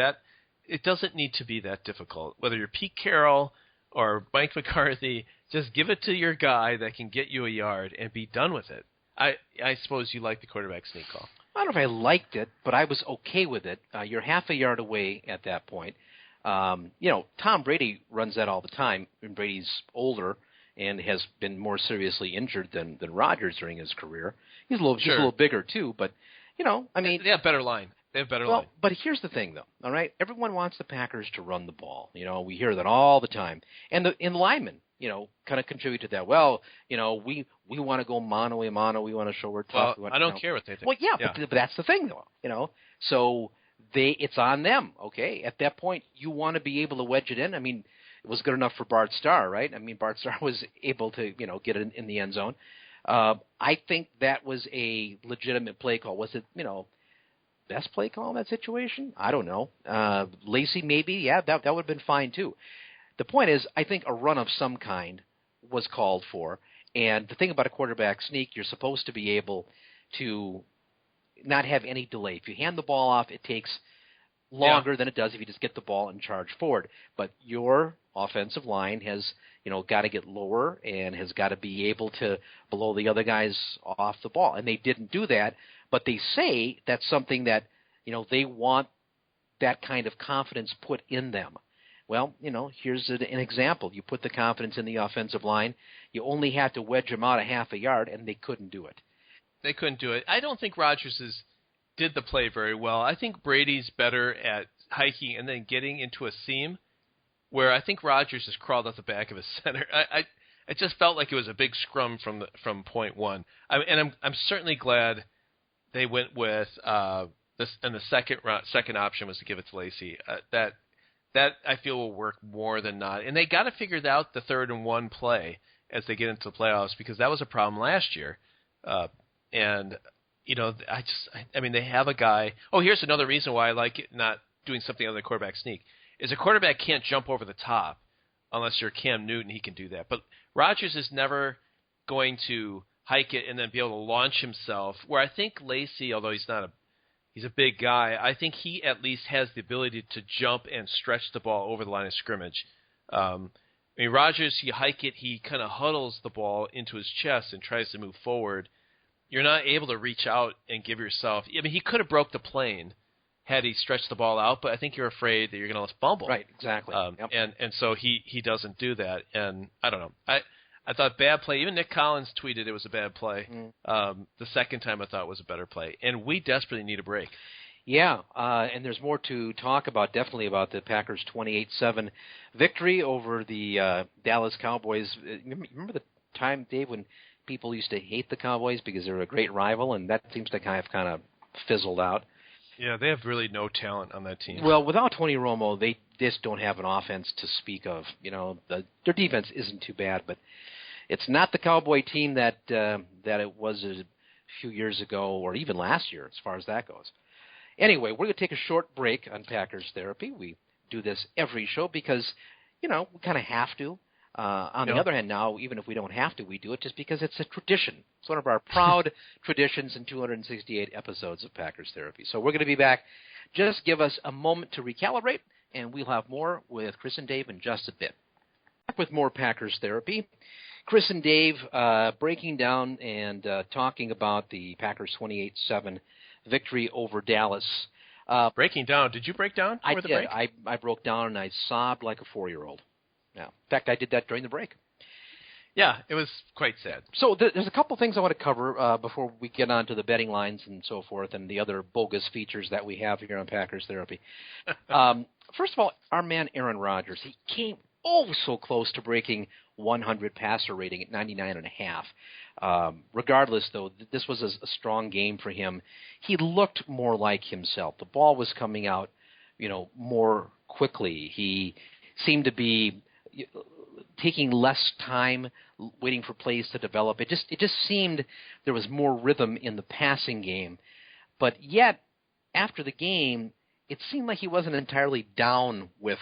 It doesn't need to be that difficult. Whether you're Pete Carroll or Mike McCarthy, just give it to your guy that can get you a yard and be done with it. I suppose you like the quarterback sneak call. I don't know if I liked it, but I was okay with it. You're half a yard away at that point. Tom Brady runs that all the time, and Brady's older and has been more seriously injured than Rodgers during his career. He's a little bigger too, but they have better line. They have better line. But here's the thing, though. All right, everyone wants the Packers to run the ball. We hear that all the time, and the linemen, kind of contribute to that. Well, we want to go mano a mano. We want to show we're tough. Well, I don't care what they think. Well, yeah. But that's the thing, though. So it's on them. Okay, at that point, you want to be able to wedge it in. I mean, it was good enough for Bart Starr, right? I mean, Bart Starr was able to, get it in the end zone. I think that was a legitimate play call. Was it, best play call in that situation? I don't know. Lacy, maybe, yeah, that would have been fine too. The point is, I think a run of some kind was called for. And the thing about a quarterback sneak, you're supposed to be able to not have any delay. If you hand the ball off, it takes longer than it does if you just get the ball and charge forward. But your offensive line has, got to get lower and has got to be able to blow the other guys off the ball. And they didn't do that, but they say that's something that, they want that kind of confidence put in them. Well, here's an example. You put the confidence in the offensive line. You only had to wedge them out a half a yard, and they couldn't do it. They couldn't do it. I don't think Rodgers did the play very well. I think Brady's better at hiking and then getting into a seam, where I think Rodgers just crawled out the back of his center. I just felt like it was a big scrum from point one. I'm certainly glad they went with this, and the second option was to give it to Lacy. That I feel will work more than not. And they got to figure out the 3rd and 1 play as they get into the playoffs, because that was a problem last year. And they have a guy. Oh, here's another reason why I like it not doing something other than quarterback sneak. Is a quarterback can't jump over the top unless you're Cam Newton. He can do that. But Rodgers is never going to hike it and then be able to launch himself. Where I think Lacy, although he's a big guy, I think he at least has the ability to jump and stretch the ball over the line of scrimmage. Rodgers, you hike it, he kind of huddles the ball into his chest and tries to move forward. You're not able to reach out and give yourself. He could have broke the plane had he stretched the ball out, but I think you're afraid that you're going to fumble. Right, exactly. Yep. And so he doesn't do that. And I don't know. I thought bad play. Even Nick Collins tweeted it was a bad play. The second time I thought it was a better play. And we desperately need a break. Yeah, and there's more to talk about, definitely about the Packers' 28-7 victory over the Dallas Cowboys. Remember the time, Dave, when people used to hate the Cowboys because they were a great rival, and that seems to kind of fizzled out. Yeah, they have really no talent on that team. Well, without Tony Romo, they just don't have an offense to speak of. Their defense isn't too bad, but it's not the Cowboy team that it was a few years ago or even last year, as far as that goes. Anyway, we're going to take a short break on Packers Therapy. We do this every show because, we kind of have to. On the other hand, now, even if we don't have to, we do it just because it's a tradition. It's one of our proud traditions in 268 episodes of Packers Therapy. So we're going to be back. Just give us a moment to recalibrate, and we'll have more with Chris and Dave in just a bit. Back with more Packers Therapy. Chris and Dave breaking down and talking about the Packers 28-7 victory over Dallas. Breaking down. Did you break down I before the did. break? I broke down and I sobbed like a 4-year-old. Yeah. In fact, I did that during the break. Yeah, it was quite sad. So there's a couple things I want to cover before we get on to the betting lines and so forth and the other bogus features that we have here on Packers Therapy. First of all, our man Aaron Rodgers, he came so close to breaking 100 passer rating at 99.5. Regardless, though, this was a strong game for him. He looked more like himself. The ball was coming out, more quickly. He seemed to be taking less time waiting for plays to develop. It just seemed there was more rhythm in the passing game. But yet, after the game, it seemed like he wasn't entirely down with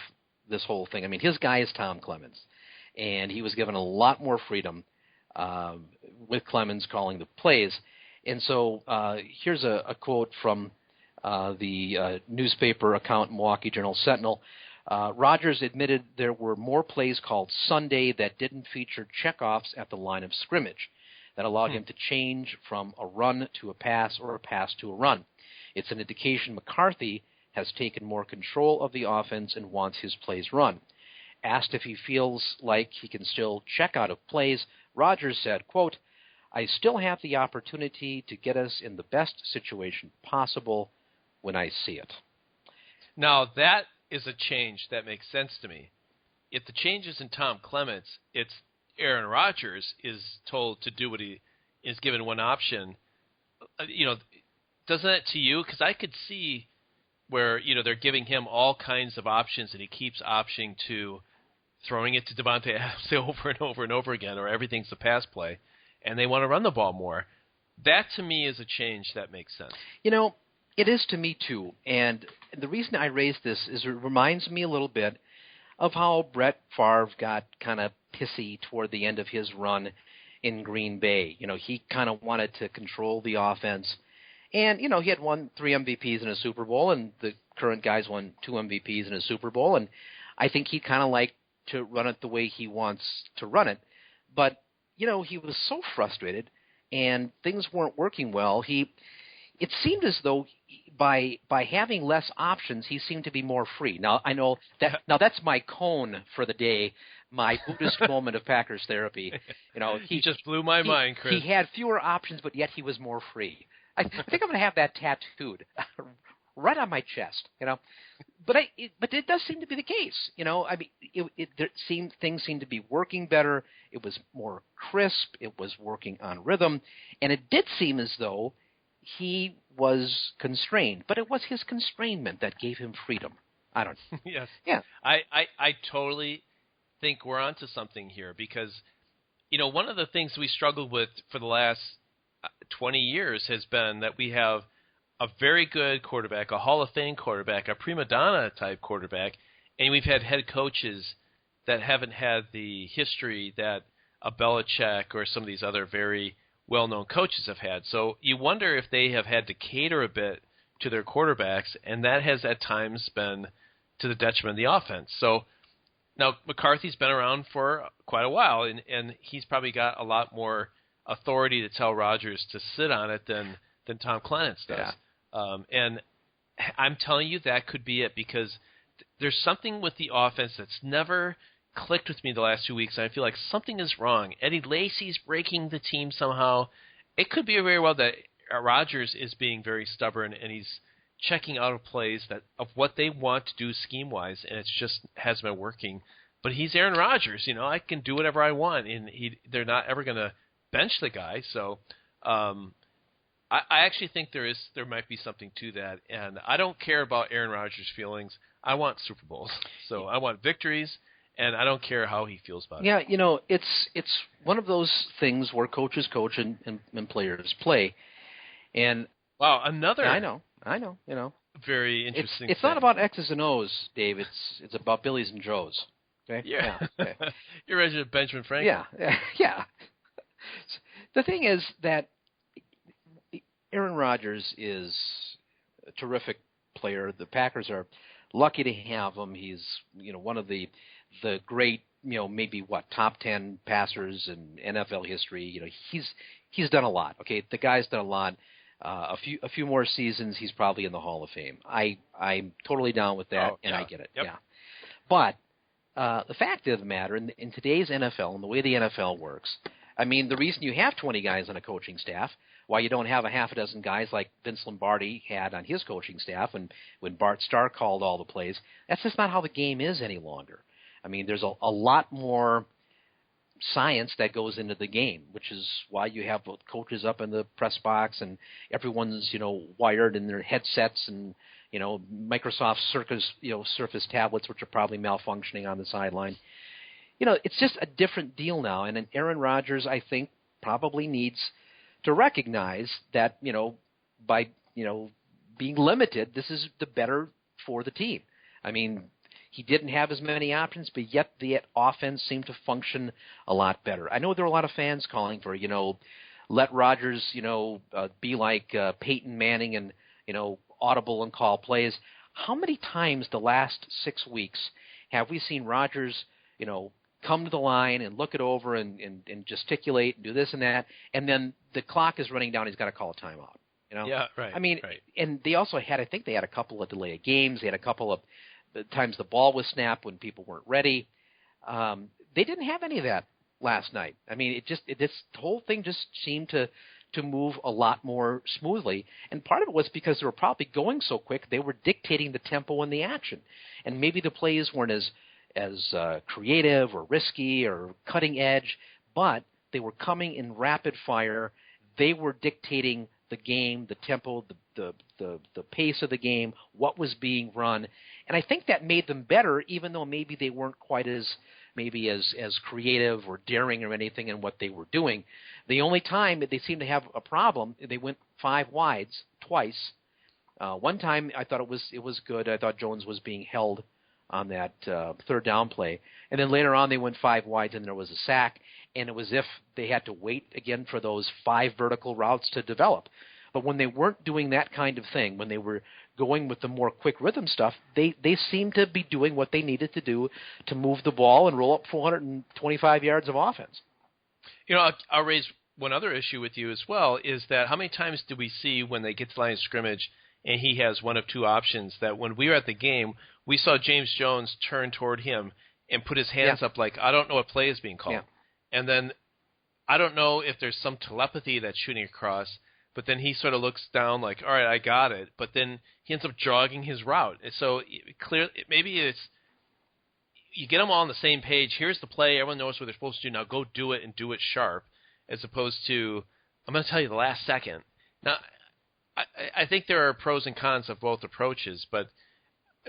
this whole thing. I mean, his guy is Tom Clements, and he was given a lot more freedom with Clements calling the plays. And so here's a quote from the newspaper account, Milwaukee Journal-Sentinel. Rodgers admitted there were more plays called Sunday that didn't feature checkoffs at the line of scrimmage that allowed him to change from a run to a pass or a pass to a run. It's an indication McCarthy has taken more control of the offense and wants his plays run. Asked if he feels like he can still check out of plays, Rodgers said, quote, "I still have the opportunity to get us in the best situation possible when I see it." Now, that is a change that makes sense to me. If the change is in Tom Clements, it's Aaron Rodgers is told to do what he is given one option. Doesn't that to you? Because I could see where, they're giving him all kinds of options and he keeps optioning to throwing it to Devontae Adams over and over and over again, or everything's a pass play, and they want to run the ball more. That, to me, is a change that makes sense. It is to me, too. And the reason I raise this is it reminds me a little bit of how Brett Favre got kind of pissy toward the end of his run in Green Bay. He kind of wanted to control the offense. And, he had won 3 MVPs in a Super Bowl, and the current guys won 2 MVPs in a Super Bowl. And I think he'd kind of like to run it the way he wants to run it. But, he was so frustrated, and things weren't working well. It seemed as though by having less options, he seemed to be more free. Now, I know that that's my cone for the day, my Buddhist moment of Packers therapy. He just blew my mind, Chris. He had fewer options, but yet he was more free. I think I'm going to have that tattooed right on my chest. But it does seem to be the case. Things seemed to be working better. It was more crisp. It was working on rhythm, and it did seem as though he was constrained, but it was his constrainment that gave him freedom. I don't know. Yes. Yeah. I totally think we're onto something here because, one of the things we struggled with for the last 20 years has been that we have a very good quarterback, a Hall of Fame quarterback, a prima donna type quarterback, and we've had head coaches that haven't had the history that a Belichick or some of these other very well-known coaches have had. So you wonder if they have had to cater a bit to their quarterbacks, and that has at times been to the detriment of the offense. So now McCarthy's been around for quite a while, and he's probably got a lot more authority to tell Rodgers to sit on it than Tom Clements does. Yeah. And I'm telling you that could be it because there's something with the offense that's never clicked with me the last 2 weeks. I feel like something is wrong. Eddie Lacy's breaking the team somehow. It could be very well that Rodgers is being very stubborn and he's checking out of plays of what they want to do scheme-wise, and it's just hasn't been working. But he's Aaron Rodgers. I can do whatever I want, and they're not ever going to bench the guy. So I actually think there might be something to that, and I don't care about Aaron Rodgers' feelings. I want Super Bowls. So I want victories. And I don't care how he feels about it. Yeah, it's one of those things where coaches coach and players play. And wow, another. I know. Very interesting. It's not about X's and O's, Dave. It's about Billy's and Joes. Okay. Yeah. Okay. You're ready to Benjamin Franklin. Yeah. The thing is that Aaron Rodgers is a terrific player. The Packers are lucky to have him. He's one of the great, maybe top 10 passers in NFL history. He's done a lot. Okay, the guy's done a lot. A few more seasons, he's probably in the Hall of Fame. I'm totally down with that, and I get it. Yep. Yeah, but the fact of the matter, in today's NFL and the way the NFL works, I mean, the reason you have 20 guys on a coaching staff, why you don't have a half a dozen guys like Vince Lombardi had on his coaching staff when Bart Starr called all the plays, that's just not how the game is any longer. I mean, there's a lot more science that goes into the game, which is why you have both coaches up in the press box and everyone's, wired in their headsets and, Microsoft Surface tablets, which are probably malfunctioning on the sideline. It's just a different deal now. And Aaron Rodgers, I think, probably needs to recognize that, by, being limited, this is the better for the team. I mean, he didn't have as many options, but yet the offense seemed to function a lot better. I know there are a lot of fans calling for, let Rodgers, be like Peyton Manning and, audible and call plays. How many times the last 6 weeks have we seen Rodgers, come to the line and look it over and gesticulate and do this and that, and then the clock is running down, he's got to call a timeout. Yeah, right. I mean, right. And they also had, I think they had a couple of delay games. They had a couple of times the ball was snapped when people weren't ready. They didn't have any of that last night. I mean, this whole thing just seemed to move a lot more smoothly. And part of it was because they were probably going so quick, they were dictating the tempo and the action. And maybe the plays weren't as creative or risky or cutting edge, but they were coming in rapid fire. They were dictating the game, the tempo, the pace of the game, what was being run. And I think that made them better, even though maybe they weren't quite as creative or daring or anything in what they were doing. The only time that they seemed to have a problem, they went 5 wides twice. One time I thought it was good. I thought Jones was being held on that third down play. And then later on they went 5 wides and there was a sack, and it was as if they had to wait again for those 5 vertical routes to develop. But when they weren't doing that kind of thing, when they were going with the more quick rhythm stuff, they seemed to be doing what they needed to do to move the ball and roll up 425 yards of offense. I'll raise one other issue with you as well, is that how many times do we see when they get to the line of scrimmage and he has one of 2 options, that when we were at the game, we saw James Jones turn toward him and put his hands up like, I don't know what play is being called. Yeah. And then I don't know if there's some telepathy that's shooting across, but then he sort of looks down like, all right, I got it. But then he ends up jogging his route. And so maybe it's you get them all on the same page. Here's the play. Everyone knows what they're supposed to do. Now go do it and do it sharp, as opposed to, I'm going to tell you the last second. Now, I think there are pros and cons of both approaches, but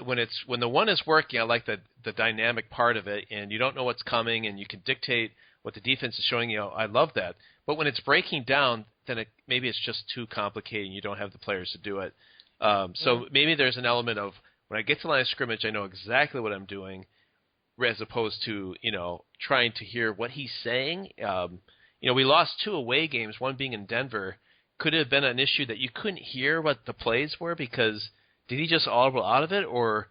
when the one is working, I like the dynamic part of it, and you don't know what's coming, and you can dictate what the defense is showing you. I love that. But when it's breaking down, then maybe it's just too complicated, and you don't have the players to do it. So maybe there's an element of, when I get to the line of scrimmage, I know exactly what I'm doing, as opposed to, trying to hear what he's saying. We lost 2 away games, one being in Denver. Could it have been an issue that you couldn't hear what the plays were because did he just audible out of it, or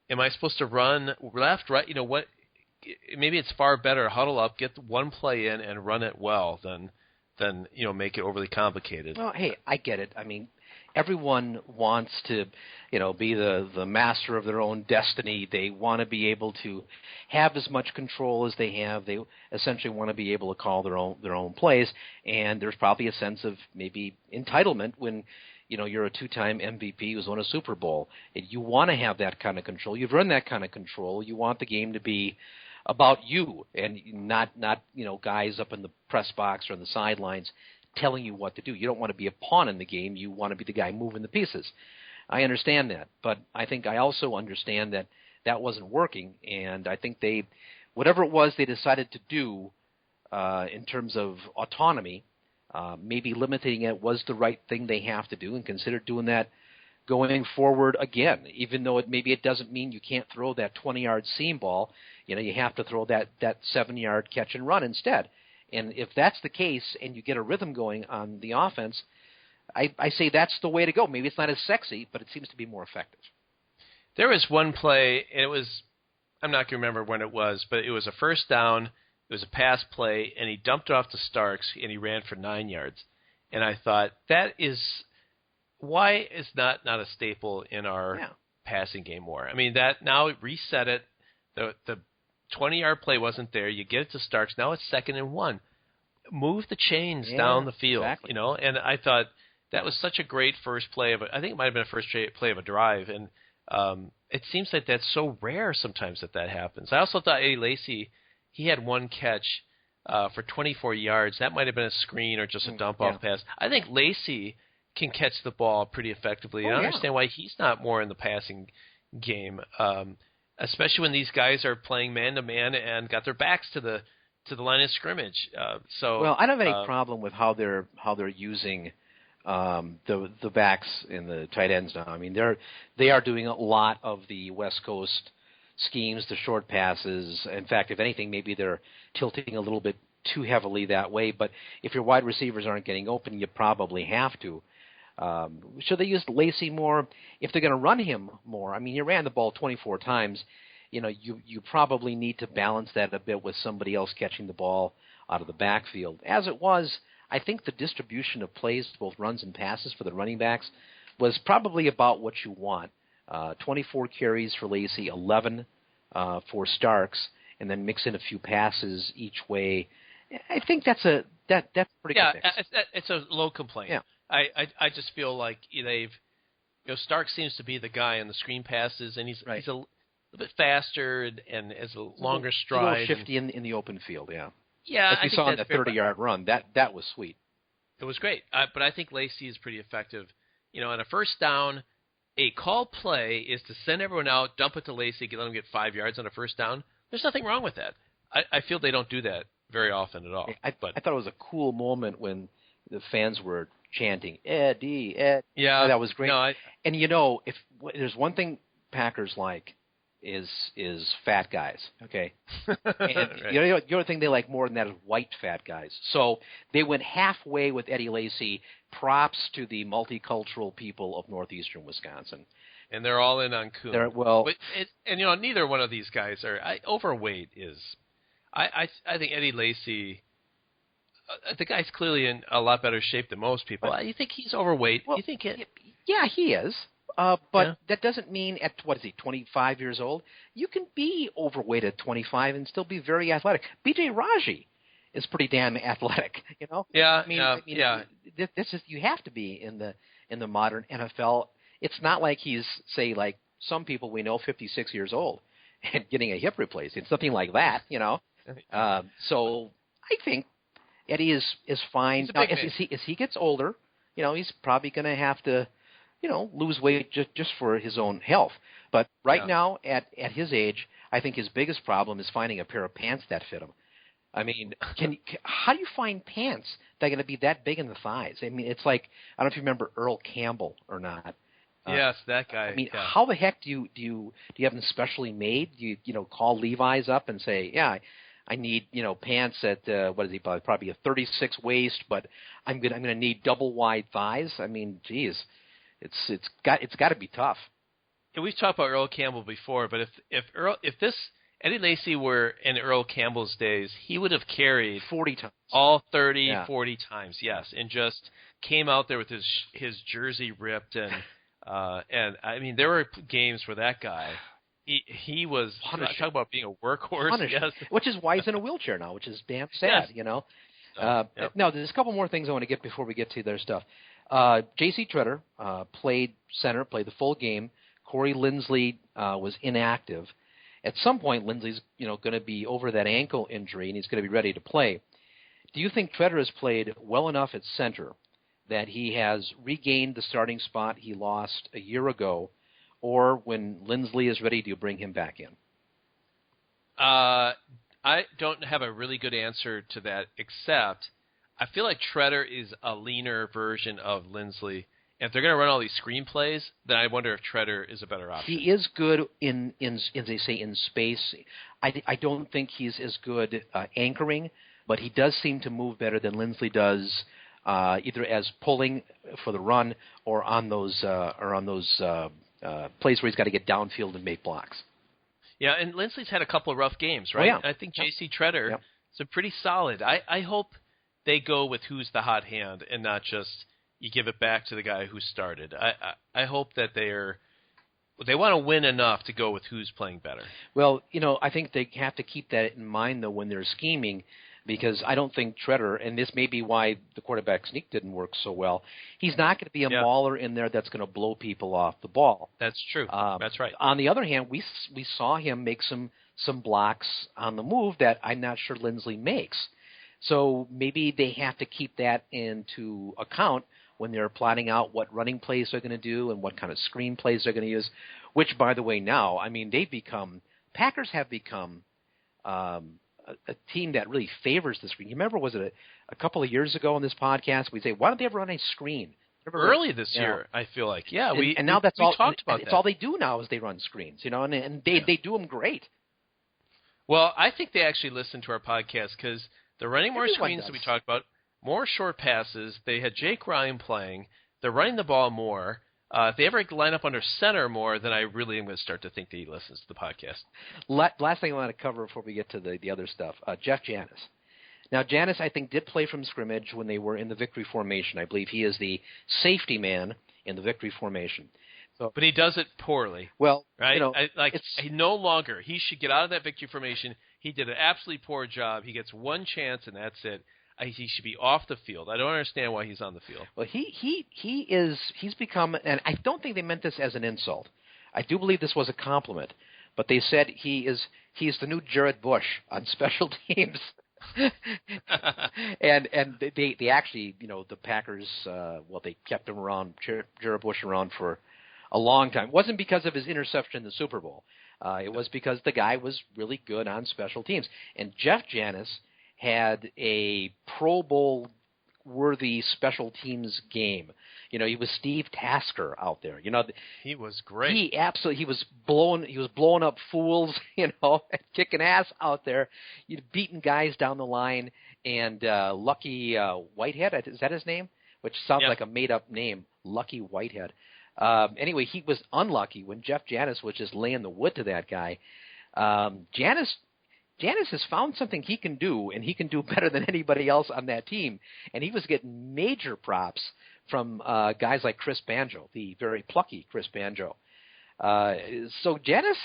am I supposed to run left, right? What? Maybe it's far better to huddle up, get one play in, and run it well than make it overly complicated. Well, hey, I get it. I mean, everyone wants to, be the master of their own destiny. They want to be able to have as much control as they have. They essentially want to be able to call their own plays, and there's probably a sense of maybe entitlement when you're a 2-time MVP who's won a Super Bowl. You want to have that kind of control. You've earned that kind of control. You want the game to be about you and not guys up in the press box or on the sidelines telling you what to do. You don't want to be a pawn in the game. You want to be the guy moving the pieces. I understand that, but I think I also understand that wasn't working, and I think whatever it was they decided to do in terms of autonomy, maybe limiting it was the right thing they have to do, and consider doing that going forward again, even though maybe it doesn't mean you can't throw that 20-yard seam ball. You have to throw that 7-yard catch and run instead. And if that's the case and you get a rhythm going on the offense, I say that's the way to go. Maybe it's not as sexy, but it seems to be more effective. There was one play, and it was, I'm not going to remember when it was, but it was a first down, it was a pass play, and he dumped off to Starks, and he ran for 9 yards. And I thought, that is why is not a staple in our passing game more? I mean, that now reset it. The 20-yard play wasn't there. You get it to Starks. Now it's 2nd and 1. Move the chains down the field, exactly. And I thought that was such a great first play of I think it might have been a first play of a drive, and it seems like that's so rare sometimes that happens. I also thought Eddie Lacy, he had one catch for 24 yards. That might have been a screen or just a dump-off pass. I think Lacy can catch the ball pretty effectively. I understand why he's not more in the passing game, especially when these guys are playing man-to-man and got their backs to the line of scrimmage. Well, I don't have any problem with how they're using the backs and the tight ends now. I mean, they are doing a lot of the West Coast schemes, the short passes. In fact, if anything, maybe they're tilting a little bit too heavily that way. But if your wide receivers aren't getting open, you probably have to. Should they use Lacy more? If they're going to run him more, I mean, he ran the ball 24 times. You probably need to balance that a bit with somebody else catching the ball out of the backfield. As it was, I think the distribution of plays, both runs and passes for the running backs, was probably about what you want. 24 carries for Lacy, 11 for Starks, and then mix in a few passes each way. I think that's pretty good mix. It's a low complaint. Yeah. I just feel like Starks seems to be the guy on the screen passes, and he's a little bit faster and has a longer stride. A little shifty in the open field, yeah. Yeah, as we saw in the 30-yard run, that was sweet. It was great, but I think Lacy is pretty effective. On a first down, a call play is to send everyone out, dump it to Lacy, let him get 5 yards on a first down. There's nothing wrong with that. I feel they don't do that very often at all. I thought it was a cool moment when the fans were chanting, Eddie, Ed. Yeah. That was great. No, and if there's one thing Packers like is fat guys, okay? And right. the other thing they like more than that is white fat guys. So they went halfway with Eddie Lacy. Props to the multicultural people of northeastern Wisconsin. And they're all in on Kuhn. Neither one of these guys are overweight. I think Eddie Lacy, the guy's clearly in a lot better shape than most people. You think he's overweight? Well, you think yeah, he is. But that doesn't mean at 25 years old, you can be overweight at 25 and still be very athletic. B.J. Raji is pretty damn athletic, Yeah, This is, you have to be in the modern NFL. It's not like he's, say, like some people we know, 56 years old and getting a hip replacement. It's something like that, So I think Eddie is fine. Now, as he gets older, he's probably going to have to, lose weight just for his own health. But now, at his age, I think his biggest problem is finding a pair of pants that fit him. I mean, how do you find pants that are going to be that big in the thighs? I mean, it's like, I don't know if you remember Earl Campbell or not. Yes, that guy. I mean, how the heck do you have them specially made? Do you call Levi's up and say, I need pants at what is he probably a 36 waist, but I'm gonna need double wide thighs. I mean, geez, it's got to be tough. And we've talked about Earl Campbell before, but if this Eddie Lacy were in Earl Campbell's days, he would have carried 40 times, all 30, 40 times, yes, and just came out there with his jersey ripped and I mean there were games where that guy. He was talking about being a workhorse, yes. Which is why he's in a wheelchair now, which is damn sad, Now, there's a couple more things I want to get before we get to their stuff. J.C. Tretter played center, played the full game. Corey Linsley was inactive. At some point, Linsley's going to be over that ankle injury, and he's going to be ready to play. Do you think Tretter has played well enough at center that he has regained the starting spot he lost a year ago? Or when Linsley is ready, do you bring him back in? I don't have a really good answer to that, except I feel like Tretter is a leaner version of Linsley. And if they're going to run all these screenplays, then I wonder if Tretter is a better option. He is good in as they say, in space. I don't think he's as good anchoring, but he does seem to move better than Linsley does, either as pulling for the run or on those plays where he's got to get downfield and make blocks. Yeah, and Linsley's had a couple of rough games, right? Oh, yeah. I think J.C. Tretter is pretty solid. I hope they go with who's the hot hand and not just you give it back to the guy who started. I hope that they want to win enough to go with who's playing better. Well, I think they have to keep that in mind, though, when they're scheming, because I don't think Treader, and this may be why the quarterback sneak didn't work so well, he's not going to be a mauler in there that's going to blow people off the ball. That's true. That's right. On the other hand, we saw him make some blocks on the move that I'm not sure Lindsley makes. So maybe they have to keep that into account when they're plotting out what running plays they're going to do and what kind of screen plays they're going to use, which, by the way, now, I mean, Packers have become a team that really favors the screen. You remember, was it a couple of years ago on this podcast, we'd say, why don't they ever run a screen? Early this year, I feel like. Yeah, we talked about that. It's all they do now is they run screens, and they do them great. Well, I think they actually listen to our podcast because they're running more screens does. that we talked about, more short passes. They had Jake Ryan playing. They're running the ball more. If they ever line up under center more, then I really am going to start to think that he listens to the podcast. Last thing I want to cover before we get to the other stuff, Jeff Janis. Now, Janis, I think, did play from scrimmage when they were in the victory formation. I believe he is the safety man in the victory formation. So, but he does it poorly. Well, right? He no longer. He should get out of that victory formation. He did an absolutely poor job. He gets one chance, and that's it. He should be off the field. I don't understand why he's on the field. Well, he's become, and I don't think they meant this as an insult. I do believe this was a compliment, but they said he's the new Jared Bush on special teams. and they actually, the Packers, they kept him around, Jared Bush around for a long time. It wasn't because of his interception in the Super Bowl. It was because the guy was really good on special teams. And Jeff Janis had a Pro Bowl-worthy special teams game. He was Steve Tasker out there. He was great. He was blowing up fools, kicking ass out there. He'd beaten guys down the line. And Lucky Whitehead, is that his name? Which sounds like a made-up name, Lucky Whitehead. Anyway, he was unlucky when Jeff Janis was just laying the wood to that guy. Janis has found something he can do, and he can do better than anybody else on that team. And he was getting major props from guys like Chris Banjo, the very plucky Chris Banjo. So Janis,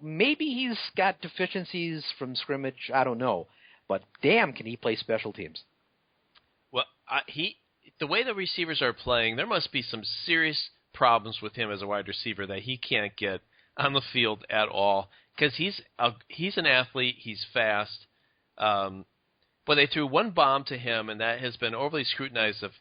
maybe he's got deficiencies from scrimmage. I don't know. But damn, can he play special teams? Well, the way the receivers are playing, there must be some serious problems with him as a wide receiver that he can't get on the field at all. Because he's an athlete, he's fast, but they threw one bomb to him, and that has been overly scrutinized of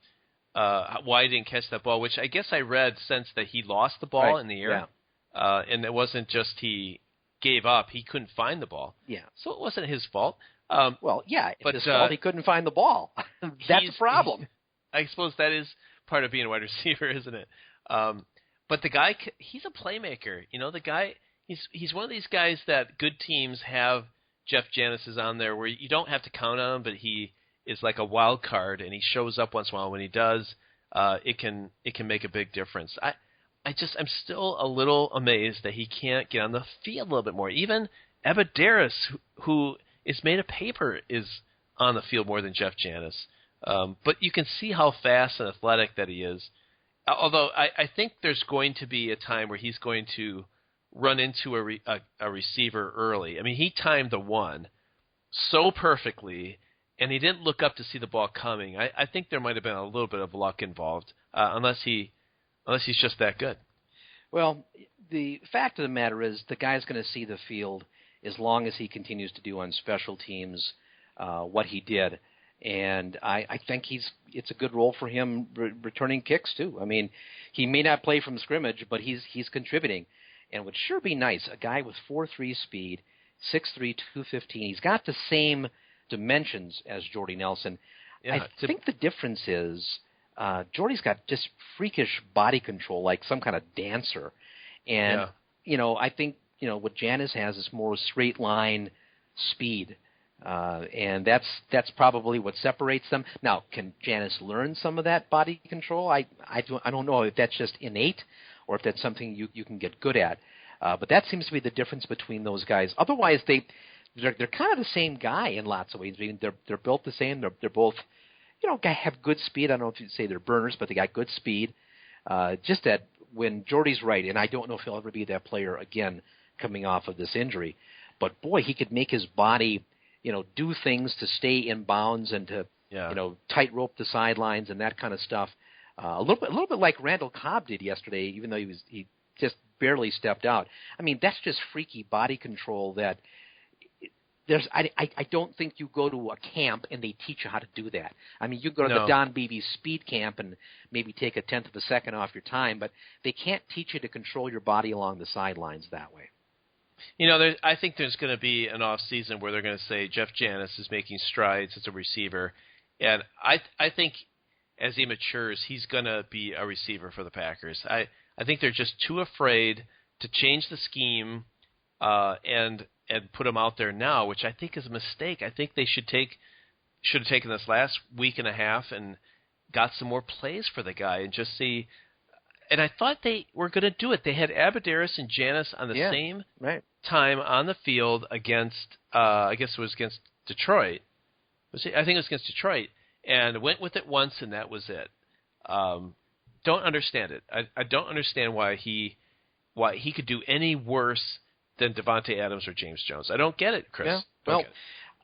why he didn't catch that ball, which I guess I read since that he lost the ball in the air, and it wasn't just he gave up, he couldn't find the ball. Yeah. So it wasn't his fault. But his fault he couldn't find the ball. That's a problem. I suppose that is part of being a wide receiver, isn't it? But the guy, he's a playmaker. The guy... He's one of these guys that good teams have Jeff Janis on there where you don't have to count on him, but he is like a wild card, and he shows up once in a while. When he does, it can make a big difference. I'm still a little amazed that he can't get on the field a little bit more. Even Ebaderis, who is made of paper, is on the field more than Jeff Janis. But you can see how fast and athletic that he is. Although I think there's going to be a time where he's going to run into a receiver early. I mean, he timed the one so perfectly, and he didn't look up to see the ball coming. I think there might have been a little bit of luck involved, unless he's just that good. Well, the fact of the matter is the guy's going to see the field as long as he continues to do on special teams what he did. And I think it's a good role for him returning kicks, too. I mean, he may not play from scrimmage, but he's contributing. And it would sure be nice, a guy with 4.3 speed, 6'3", 215. He's got the same dimensions as Jordy Nelson. Yeah, I think the difference is Jordy's got just freakish body control, like some kind of dancer. And, I think, what Janis has is more straight line speed. And that's probably what separates them. Now, can Janis learn some of that body control? I don't know if that's just innate or if that's something you can get good at. But that seems to be the difference between those guys. Otherwise, they're kind of the same guy in lots of ways. I mean, they're built the same. They're both have good speed. I don't know if you'd say they're burners, but they got good speed. Just that when Jordy's right, and I don't know if he'll ever be that player again coming off of this injury, but boy, he could make his body, do things to stay in bounds and to, tightrope the sidelines and that kind of stuff. A little bit like Randall Cobb did yesterday, even though he just barely stepped out. I mean, that's just freaky body control that I don't think you go to a camp and they teach you how to do that. I mean, you go to the Don Beebe speed camp and maybe take a tenth of a second off your time, but they can't teach you to control your body along the sidelines that way. I think there's going to be an off season where they're going to say Jeff Janis is making strides as a receiver, and I think as he matures, he's going to be a receiver for the Packers. I think they're just too afraid to change the scheme and put him out there now, which I think is a mistake. I think they should have taken this last week and a half and got some more plays for the guy and just see. And I thought they were going to do it. They had Abadaris and Janis on the same time on the field against, I guess it was against Detroit. I think it was against Detroit, and went with it once, and that was it. Don't understand it. I don't understand why he could do any worse than Devontae Adams or James Jones. I don't get it, Chris. Yeah. Well,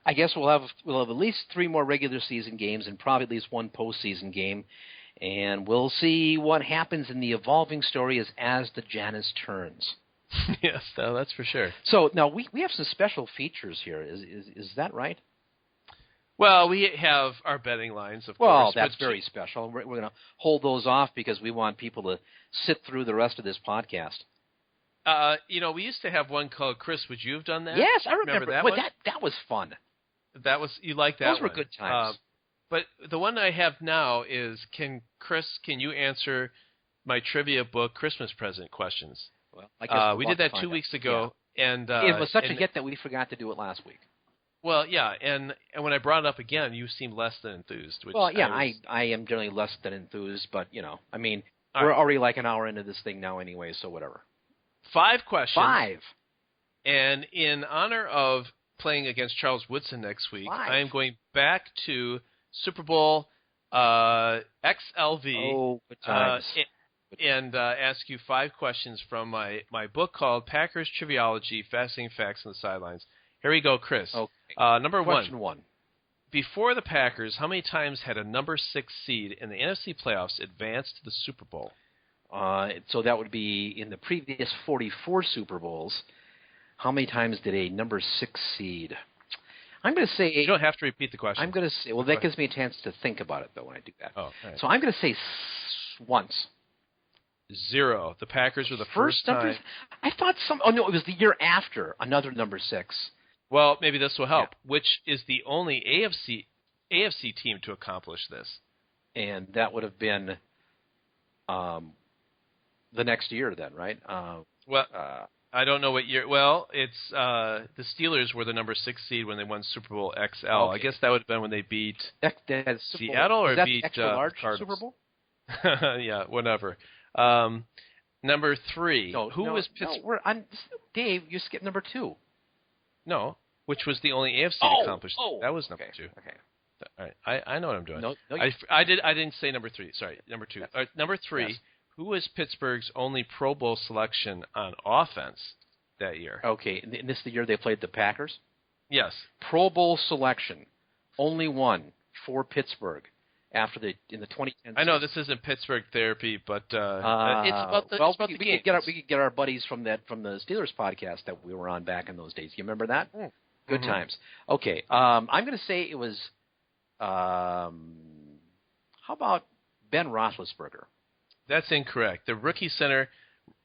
I guess we'll have at least 3 more regular season games and probably at least 1 postseason game, and we'll see what happens in the evolving story as the Janis turns. Yes, no, that's for sure. So now we have some special features here. Is that right? Well, we have our betting lines, of course. Well, that's very special. We're going to hold those off because we want people to sit through the rest of this podcast. We used to have one called Chris. Would you have done that? Yes, I remember that one. one. That was fun. You liked that one. Those were good times. But the one I have now is, can you answer my trivia book Christmas present questions? Well, I guess we did that 2 weeks ago, and it was such a hit that we forgot to do it last week. Well, yeah, and when I brought it up again, you seemed less than enthused. I am generally less than enthused, but I mean, we're already like an hour into this thing now anyway, so whatever. 5 questions. 5. And in honor of playing against Charles Woodson next week, 5. I am going back to Super Bowl XLV. Oh, good times. And ask you 5 questions from my book called Packers Triviology, Fascinating Facts on the Sidelines. Here we go, Chris. Okay. Number Question 1. Before the Packers, how many times had a number 6 seed in the NFC playoffs advance to the Super Bowl? So that would be in the previous 44 Super Bowls. How many times did a number 6 seed? I'm going to say... You don't have to repeat the question. I'm going to say... Well, that gives me a chance to think about it, though, when I do that. Oh, right. So I'm going to say once. 0. The Packers were the first time... I thought some... Oh, no, it was the year after, another number 6. Well, maybe this will help. Yeah. Which is the only AFC team to accomplish this? And that would have been the next year then, right? I don't know what year. Well, it's the Steelers were the number 6 seed when they won Super Bowl XL. Okay. I guess that would have been when they beat Seattle or beat extra large Cardinals. Super Bowl? Yeah, whatever. Number 3. Who was Pittsburgh? Dave, you skipped number 2. No, which was the only AFC to accomplish. That was number 2. Okay. All right. I know what I'm doing. No, I didn't say number 3. Sorry, number 2. Number 3. Yes. Who was Pittsburgh's only Pro Bowl selection on offense that year? Okay, and this is the year they played the Packers? Yes. Pro Bowl selection, only one for Pittsburgh in the 2010s. I know this isn't Pittsburgh therapy, but it's about the we could get our buddies from the Steelers podcast that we were on back in those days. You remember that? Good times. Okay, I'm going to say it was. How about Ben Roethlisberger? That's incorrect. The rookie center,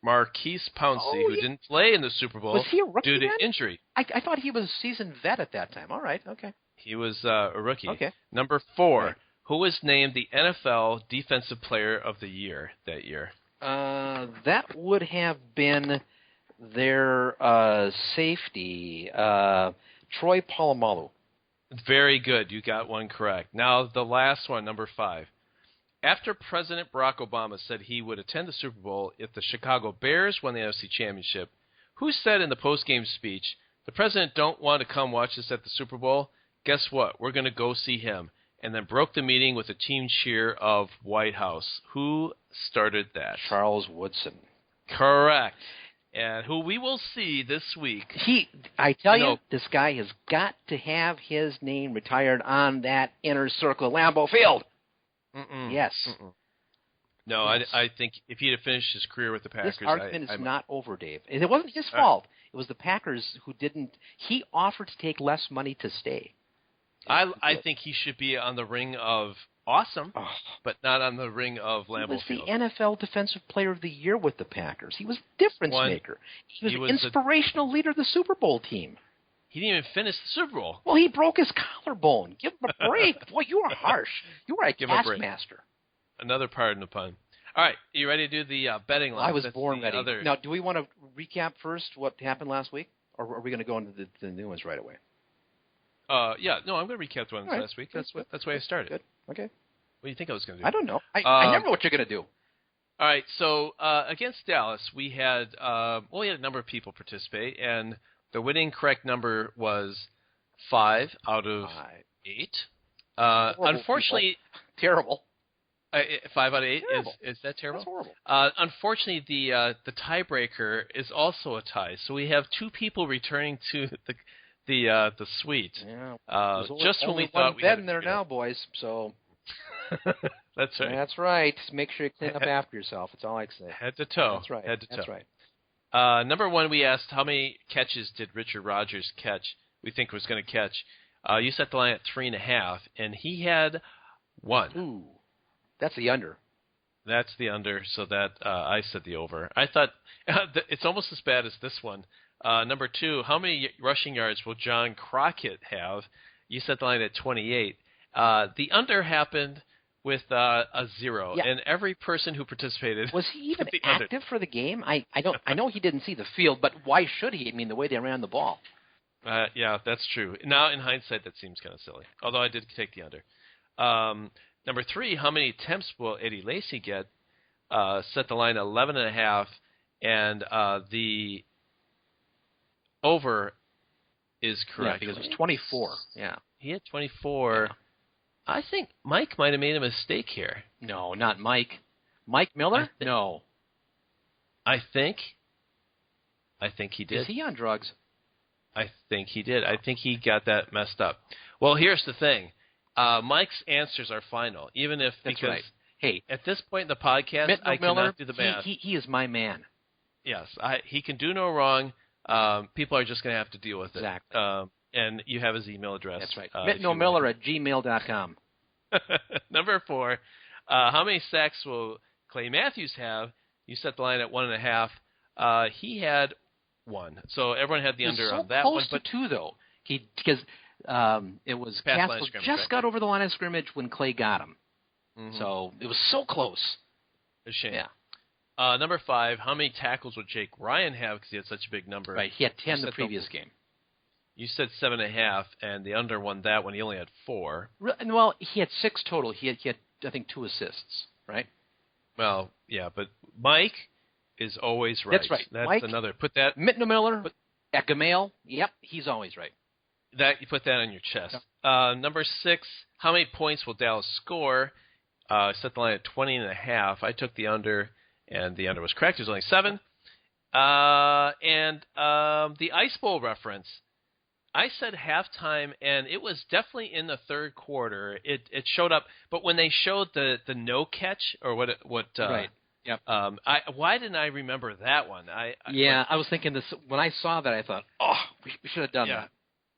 Marquise Pouncey, who didn't play in the Super Bowl due to injury. I thought he was a seasoned vet at that time. All right, okay. He was a rookie. Okay. Number 4, right. Who was named the NFL Defensive Player of the Year that year? That would have been their safety, Troy Polamalu. Very good. You got one correct. Now the last one, number 5. After President Barack Obama said he would attend the Super Bowl if the Chicago Bears won the NFC Championship, who said in the post-game speech, "The president don't want to come watch us at the Super Bowl? Guess what? We're going to go see him." and then broke the meeting with a team cheer of White House. Who started that? Charles Woodson. Correct. And who we will see this week. I tell you, this guy has got to have his name retired on that inner circle Lambeau Field. Yes. No, yes. I think if he had finished his career with the Packers... This argument is not over, Dave. It wasn't his fault. It was the Packers who didn't... He offered to take less money to stay. I think he should be on the ring of awesome, but not on the ring of Lambeau Field. He was the NFL Defensive Player of the Year with the Packers. He was a difference maker. He was the inspirational leader of the Super Bowl team. He didn't even finish the Super Bowl. Well, he broke his collarbone. Give him a break. Boy, you are harsh. You are a taskmaster. Another pardon the pun. All right, you ready to do the betting line? I was born ready. Now, do we want to recap first what happened last week, or are we going to go into the new ones right away? Yeah, no, I'm going to recap the ones last week. That's why I started. Good. Okay. What do you think I was going to do? I don't know. I never know what you're going to do. All right, so against Dallas, we had a number of people participate, and the winning correct number was 5 out of 8. Unfortunately, people. Terrible. 5 out of 8 terrible. Is that terrible? That's horrible. Unfortunately, the tiebreaker is also a tie, so we have 2 people returning to the suite. Yeah. Just when we thought we had in there now, boys. So that's right. That's right. Make sure you clean up after yourself. That's all I can say. Head to toe. That's right. Head to toe. That's right. Number 1, we asked how many catches did Richard Rodgers catch? We think was going to catch. You set the line at 3.5, and he had 1. Ooh, that's the under. That's the under. So that I said the over. I thought it's almost as bad as this one. Number 2, how many rushing yards will John Crockett have? You set the line at 28. The under happened with a 0, and every person who participated was he even active for the game? I know he didn't see the field, but why should he? I mean, the way they ran the ball. Yeah, that's true. Now, in hindsight, that seems kind of silly. Although I did take the under. Number 3, how many attempts will Eddie Lacy get? Set the line at 11.5, and the over is correct. Yeah, because it was 24. Yeah. He had 24. Yeah. I think Mike might have made a mistake here. No, not Mike. Mike Miller? No. I think he did. Is he on drugs? I think he did. I think he got that messed up. Well, here's the thing. Mike's answers are final, even if That's right. Hey, at this point in the podcast, I cannot do the math. He is my man. Yes, he can do no wrong. People are just going to have to deal with it. Exactly. And you have his email address. That's right. mitnomiller@gmail.com. Number 4, how many sacks will Clay Matthews have? You set the line at 1.5. He had 1. So everyone had the under on that one. But 2, though. Because it was Castle just got over the line of scrimmage when Clay got him. Mm-hmm. So it was so close. A shame. Yeah. Number 5, how many tackles would Jake Ryan have because he had such a big number? Right, he had 10 the previous game. You said 7.5, and the under won that one. He only had 4. Well, he had 6 total. He had I think, 2 assists, right? Well, yeah, but Mike is always right. That's right. That's Mike, another. Put that. Mitnomiller, Ekamail, yep, he's always right. That you put that on your chest. Number 6, how many points will Dallas score? Set the line at 20.5. I took the under, and the under was correct. It was only 7. And the Ice Bowl reference. I said halftime, and it was definitely in the third quarter. It showed up, but when they showed the no catch or what right. Yep. Why didn't I remember that one? I was thinking this when I saw that. I thought, we should have done that.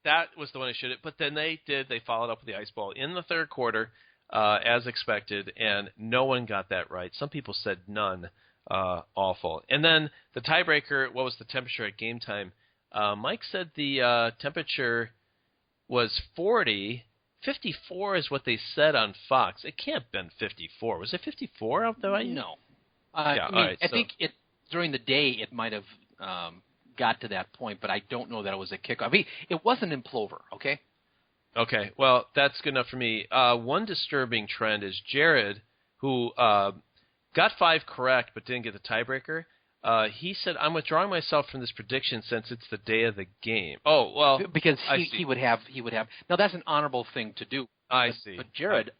That was the one I should have. But then they did. They followed up with the Ice Bowl in the third quarter, as expected, and no one got that right. Some people said none. Awful. And then the tiebreaker. What was the temperature at game time? Mike said the temperature was 40. 54 is what they said on Fox. It can't have been 54. Was it 54 out there? No. I think during the day it might have got to that point, but I don't know that it was a kickoff. I mean, it wasn't in Plover, okay? Okay, well, that's good enough for me. One disturbing trend is Jared, who got 5 correct but didn't get the tiebreaker. He said, I'm withdrawing myself from this prediction since it's the day of the game. Oh, well. Because he would have. Now, that's an honorable thing to do. I see. But Jared,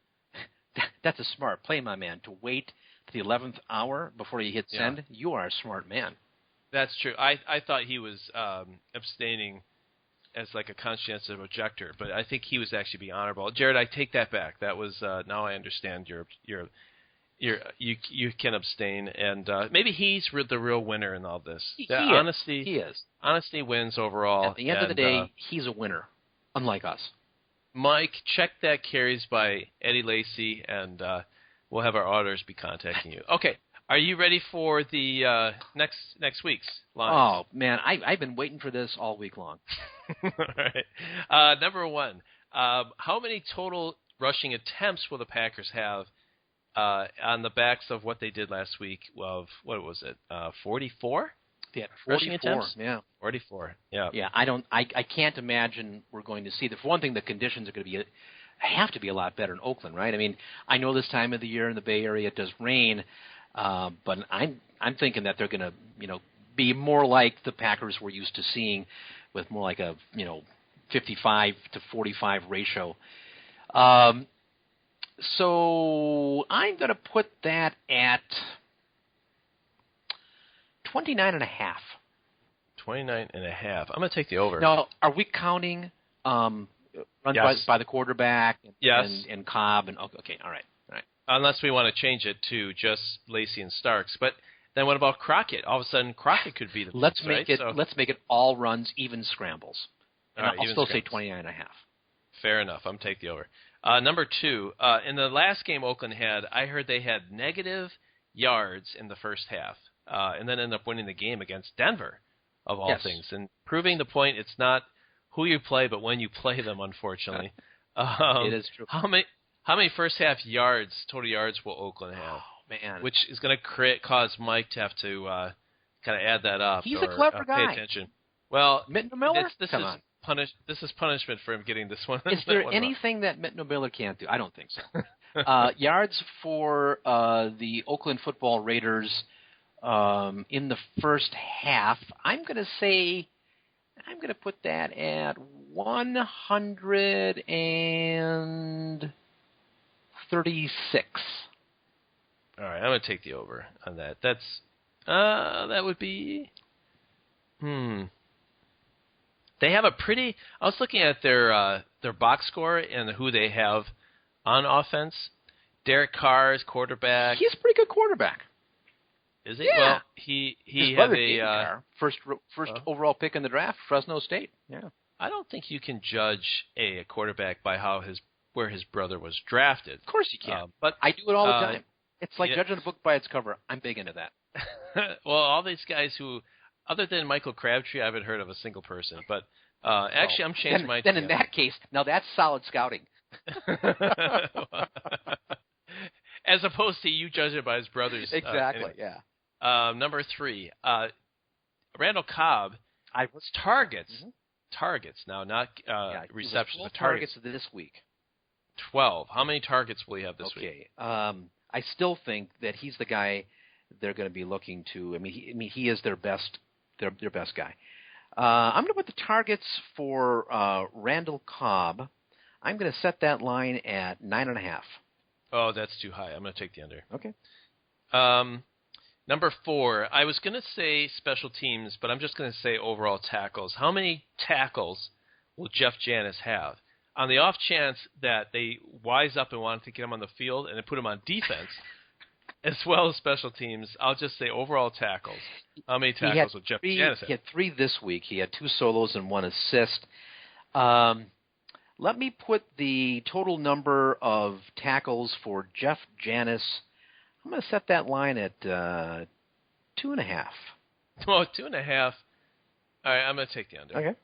that's a smart play, my man, to wait to the 11th hour before you hit send. You are a smart man. That's true. I thought he was abstaining as like a conscientious objector, but I think he was actually being honorable. Jared, I take that back. That was now I understand you can abstain, and maybe he's the real winner in all this. He is. Honesty wins overall. At the end of the day, he's a winner, unlike us. Mike, check that carries by Eddie Lacy, and we'll have our auditors be contacting you. Okay. Are you ready for the next week's lines? Oh, man, I've been waiting for this all week long. All right. Number one, how many total rushing attempts will the Packers have on the backs of what they did last week of, what was it, 44? Yeah, 44, rushing attempts? Yeah. 44, yeah. Yeah, I can't imagine we're going to see. For one thing, the conditions are going to have to be a lot better in Oakland, right? I mean, I know this time of the year in the Bay Area it does rain, but I'm thinking that they're going to, be more like the Packers we're used to seeing, with more like a 55 to 45 ratio. So I'm going to put that at 29.5. 29.5. I'm going to take the over. Now, are we counting runs by the quarterback and Cobb? And okay, all right. Unless we want to change it to just Lacy and Starks, but then what about Crockett? All of a sudden, Crockett could be the let's make it all runs, even scrambles. And right, I'll still say 29.5. Fair enough. I'm take the over. Number two, in the last game Oakland had, I heard they had negative yards in the first half, and then ended up winning the game against Denver, of all things, and proving the point it's not who you play, but when you play them. Unfortunately, it is true. How many first half total yards will Oakland have? Oh, man. Which is going to cause Mike to have to kind of add that up. He's a clever guy. Pay attention. Well, Mitten Miller? This is punishment for him getting this one. Is there anything that Mitten Miller can't do? I don't think so. Yards for the Oakland football Raiders in the first half, I'm going to put that at 136. All right, I'm going to take the over on that. That would be They have a pretty. I was looking at their box score and who they have on offense. Derek Carr is quarterback. He's a pretty good quarterback. Is he? Yeah. Well, he had a first overall pick in the draft, Fresno State. Yeah. I don't think you can judge a quarterback by where his brother was drafted. Of course you can. But I do it all the time. It's like judging a book by its cover. I'm big into that. Well, all these guys who, other than Michael Crabtree, I haven't heard of a single person. But actually, I'm changing my. Then in that case, now that's solid scouting. As opposed to you judging it by his brothers. Exactly. Anyway. Yeah. Number 3, Randall Cobb. Targets. Mm-hmm. Targets now, not receptions. But targets this week. 12. How many targets will he have this week? I still think that he's the guy they're going to be looking to. I mean, he is their best guy. I'm going to put the targets for Randall Cobb. I'm going to set that line at 9.5. Oh, that's too high. I'm going to take the under. Okay. Number 4, I was going to say special teams, but I'm just going to say overall tackles. How many tackles will Jeff Janis have? On the off chance that they wise up and want to get him on the field and then put him on defense, as well as special teams, I'll just say overall tackles. How many tackles will Jeff Janis have? He had 3 this week. He had 2 solos and 1 assist. Let me put the total number of tackles for Jeff Janis. I'm going to set that line at 2.5. Oh, 2.5. All right, I'm going to take the under. Okay.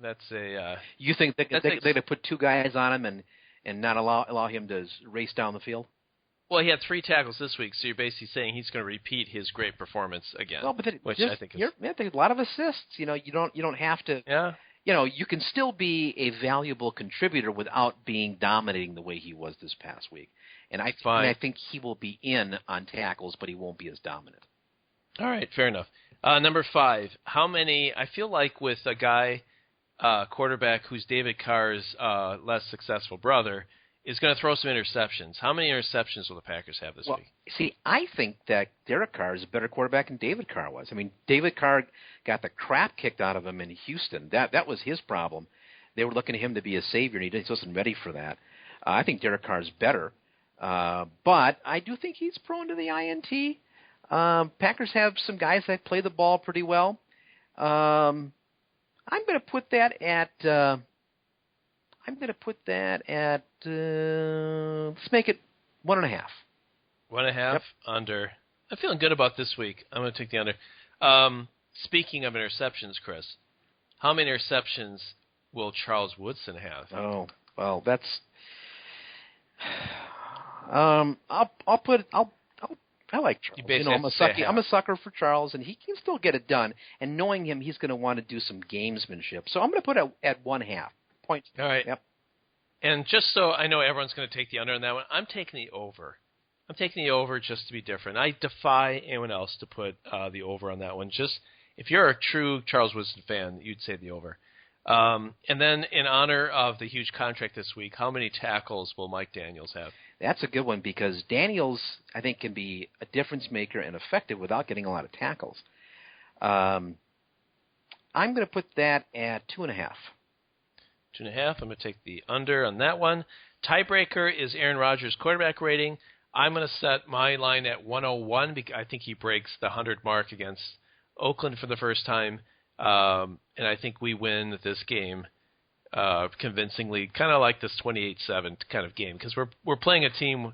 That's a. You think they're going to put 2 guys on him and not allow him to race down the field? Well, he had 3 tackles this week, so you're basically saying he's going to repeat his great performance again. Well, but which I think is. I think a lot of assists. You don't have to. Yeah. You can still be a valuable contributor without being dominating the way he was this past week. And I think he will be in on tackles, but he won't be as dominant. All right, fair enough. Number 5, how many? I feel like with a guy, quarterback who's David Carr's less successful brother, is going to throw some interceptions. How many interceptions will the Packers have this week? See, I think that Derek Carr is a better quarterback than David Carr was. I mean, David Carr got the crap kicked out of him in Houston. That was his problem. They were looking at him to be a savior, and he wasn't ready for that. I think Derek Carr is better. But I do think he's prone to the INT. Packers have some guys that play the ball pretty well. I'm going to put that at. Let's make it 1.5. 1.5 Yep. under. I'm feeling good about this week. I'm going to take the under. Speaking of interceptions, Chris, how many interceptions will Charles Woodson have? Oh, well, that's. I like Charles. I'm a sucker for Charles, and he can still get it done. And knowing him, he's going to want to do some gamesmanship. So I'm going to put it at 1.5 points. All right. Yep. And just so I know everyone's going to take the under on that one, I'm taking the over. I'm taking the over just to be different. I defy anyone else to put the over on that one. Just if you're a true Charles Woodson fan, you'd say the over. And then in honor of the huge contract this week, how many tackles will Mike Daniels have? That's a good one because Daniels, I think, can be a difference maker and effective without getting a lot of tackles. I'm going to put that at 2.5. 2.5. I'm going to take the under on that one. Tiebreaker is Aaron Rodgers' quarterback rating. I'm going to set my line at 101 because I think he breaks the 100 mark against Oakland for the first time. And I think we win this game convincingly, kind of like this 28-7 kind of game, because we're playing a team.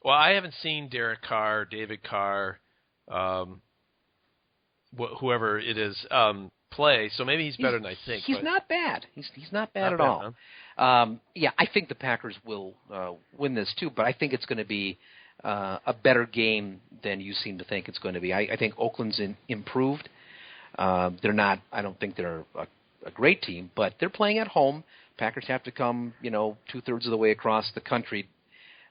Well, I haven't seen Derek Carr, David Carr, whoever it is, play. So maybe he's better than I think. He's not bad. He's not bad at all. Huh? Yeah, I think the Packers will win this too, but I think it's going to be a better game than you seem to think it's going to be. I think Oakland's improved. They're not. I don't think they're a great team, but they're playing at home. Packers have to come, 2/3 of the way across the country.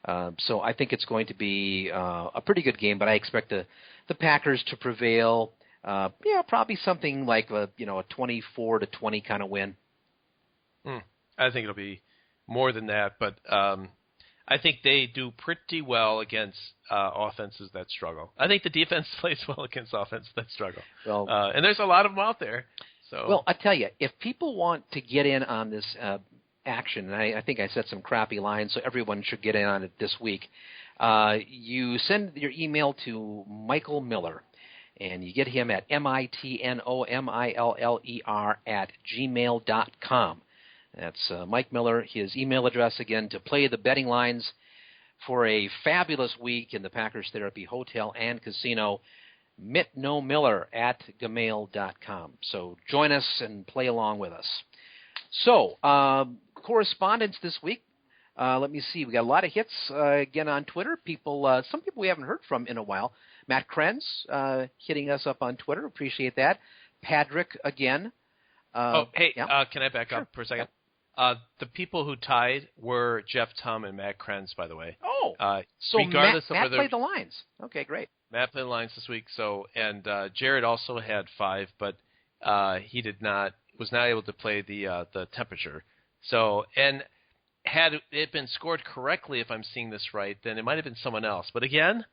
So I think it's going to be a pretty good game, but I expect the Packers to prevail. Probably something like a 24-20 kind of win. I think it'll be more than that, but I think they do pretty well against offenses that struggle. I think the defense plays well against offenses that struggle. Well, and there's a lot of them out there. So. Well, I tell you, if people want to get in on this action, and I think I set some crappy lines, so everyone should get in on it this week, you send your email to Michael Miller, and you get him at mitnomiller@gmail.com. That's Mike Miller, his email address again, to play the betting lines for a fabulous week in the Packers Therapy Hotel and Casino, mitnomiller@gmail.com. So join us and play along with us. So, correspondence this week. Let me see. We got a lot of hits again on Twitter. Some people we haven't heard from in a while. Matt Krenz hitting us up on Twitter. Appreciate that. Patrick again. Can I back Sure. up for a second? Yeah. The people who tied were Jeff Tum and Matt Krenz, by the way. Oh, so regardless Matt of whether played the lines. Okay, great. Matt played the lines this week. So, and Jared also had 5, but he was not able to play the temperature. So, and had it been scored correctly, if I'm seeing this right, then it might have been someone else. But again,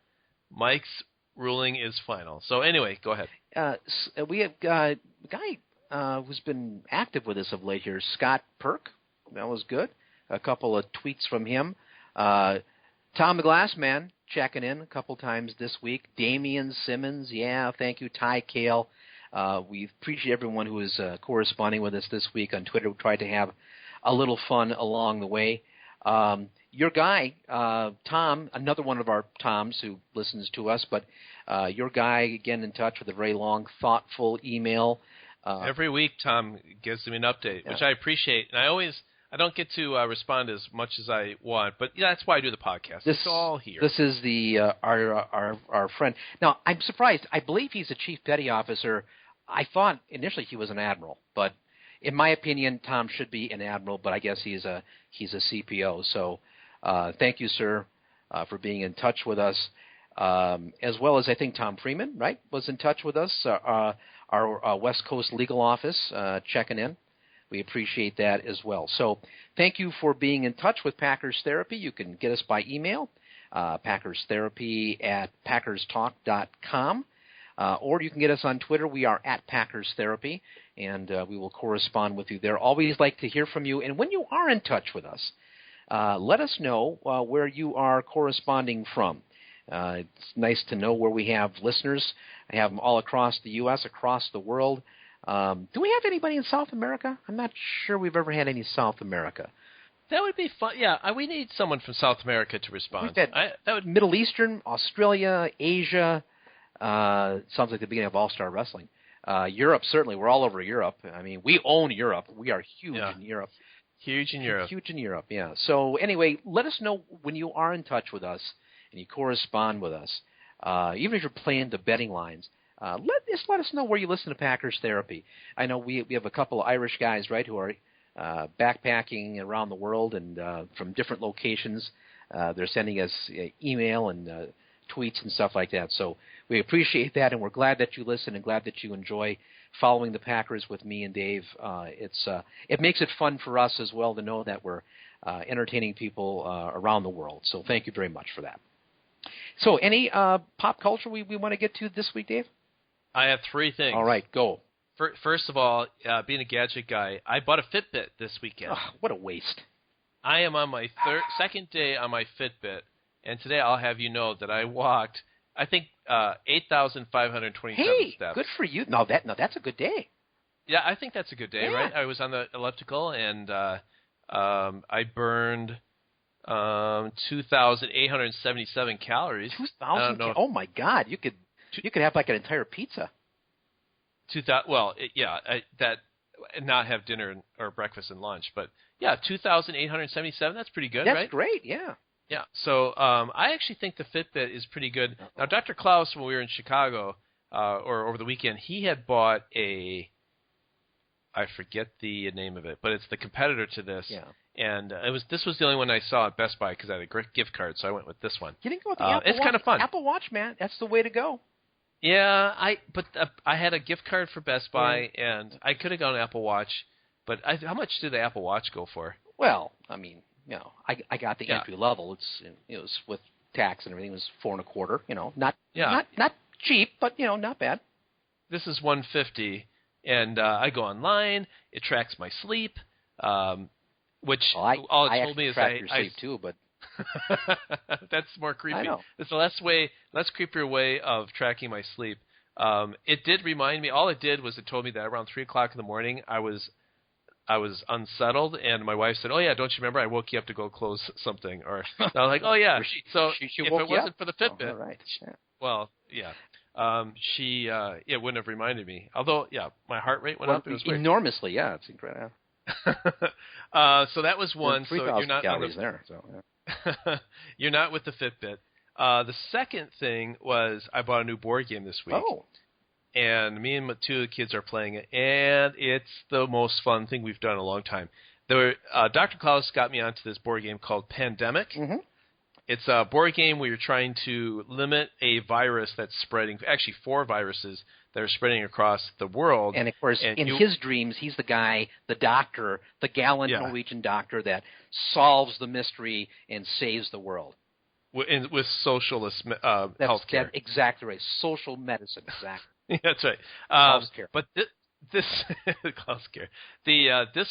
Mike's ruling is final. So anyway, go ahead. We have a guy who's been active with us of late here, Scott Perk. That was good. A couple of tweets from him. Tom the Glass Man checking in a couple times this week. Damian Simmons, thank you. Ty Kale. We appreciate everyone who is corresponding with us this week on Twitter. We tried to have a little fun along the way. Your guy, Tom, another one of our Toms who listens to us, but your guy, again, in touch with a very long, thoughtful email. Every week, Tom gives me an update, which I appreciate. And I don't get to respond as much as I want, but that's why I do the podcast. It's all here. This is our friend. Now, I'm surprised. I believe he's a chief petty officer. I thought initially he was an admiral, but in my opinion, Tom should be an admiral, but I guess he's a CPO. So thank you, sir, for being in touch with us, as well as I think Tom Freeman, right, was in touch with us, our West Coast legal office, checking in. We appreciate that as well. So thank you for being in touch with Packers Therapy. You can get us by email, packerstherapy@packerstalk.com, or you can get us on Twitter. We are at Packers Therapy, and we will correspond with you there. Always like to hear from you. And when you are in touch with us, let us know where you are corresponding from. It's nice to know where we have listeners. I have them all across the U.S., across the world. Do we have anybody in South America? I'm not sure we've ever had any South America. That would be fun. Yeah, we need someone from South America to respond. We've had Middle Eastern, Australia, Asia. Sounds like the beginning of All-Star Wrestling. Europe, certainly. We're all over Europe. I mean, we own Europe. We are huge in Europe. Huge in Europe. Huge in Europe, yeah. So anyway, let us know when you are in touch with us and you correspond with us. Even if you're playing the betting lines, let us know where you listen to Packers Therapy. I know we have a couple of Irish guys, right, who are backpacking around the world and from different locations. They're sending us email and tweets and stuff like that. So we appreciate that, and we're glad that you listen and glad that you enjoy following the Packers with me and Dave. It makes it fun for us as well to know that we're entertaining people around the world. So thank you very much for that. So any pop culture we want to get to this week, Dave? I have three things. All right, go. First of all, being a gadget guy, I bought a Fitbit this weekend. Oh, what a waste. I am on my second day on my Fitbit, and today I'll have you know that I walked, I think, 8,527 steps. Good for you. No, that's a good day. Yeah, I think that's a good day, right? I was on the elliptical, and I burned 2,877 calories. 2,000? Oh my God! You could have like an entire pizza. 2,000. Well, not have dinner or breakfast and lunch, but yeah, 2,877. That's pretty good, right? That's great. Yeah. Yeah. So I actually think the Fitbit is pretty good. Now, Dr. Klaus, when we were in Chicago or over the weekend, he had bought I forget the name of it, but it's the competitor to this. Yeah. And this was the only one I saw at Best Buy because I had a great gift card, so I went with this one. You didn't go with the Apple Watch? It's kind of fun. Apple Watch, man, that's the way to go. Yeah, I had a gift card for Best Buy, and I could have gone Apple Watch, but how much did the Apple Watch go for? Well, I mean, I got the entry level. It was with tax and everything. It was $425. Not cheap, but not bad. This is $150, and I go online. It tracks my sleep. Which all it told me is I sleep too, but that's more creepy. I know. It's the less creepier way of tracking my sleep. It did remind me. All it did was it told me that around 3:00 in the morning I was unsettled, and my wife said, "Oh yeah, don't you remember I woke you up to go close something?" Or I was like, "Oh yeah." She if it wasn't for the Fitbit, all right. Yeah. Well, yeah. She wouldn't have reminded me. Although, my heart rate went up. It was weird. Enormously. Yeah, it's incredible. So that was one. So you're not calories there. So you're not with the Fitbit. The second thing was I bought a new board game this week. Oh. And me and two of the kids are playing it, and it's the most fun thing we've done in a long time. Dr. Klaus got me onto this board game called Pandemic. Mm-hmm. It's a board game where you're trying to limit a virus that's spreading, actually 4 viruses that are spreading across the world. And, of course, in his dreams, he's the guy, the doctor, the gallant Norwegian doctor that solves the mystery and saves the world. With socialist health care. That's exactly right. Social medicine, exactly. That's right. Healthcare. But this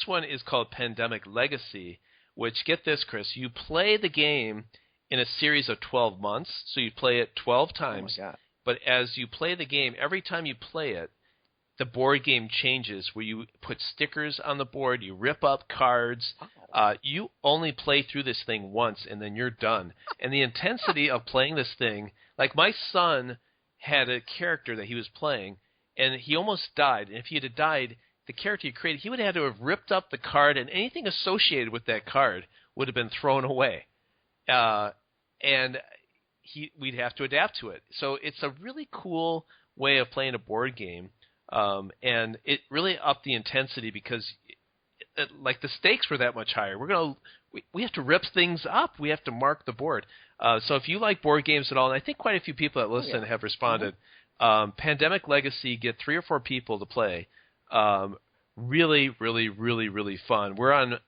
one is called Pandemic Legacy, which, get this, Chris, you play the game in a series of 12 months, so you play it 12 times. Oh my God. But as you play the game, every time you play it, the board game changes, where you put stickers on the board, you rip up cards. You only play through this thing once, and then you're done. And the intensity of playing this thing, like my son had a character that he was playing, and he almost died. And if he had died, the character he created, he would have had to have ripped up the card, and anything associated with that card would have been thrown away. And we'd have to adapt to it. So it's a really cool way of playing a board game, and it really upped the intensity because like the stakes were that much higher. We have to rip things up. We have to mark the board. So if you like board games at all, and I think quite a few people that listen have responded, Pandemic Legacy, get 3 or 4 people to play. really, really, really, really fun.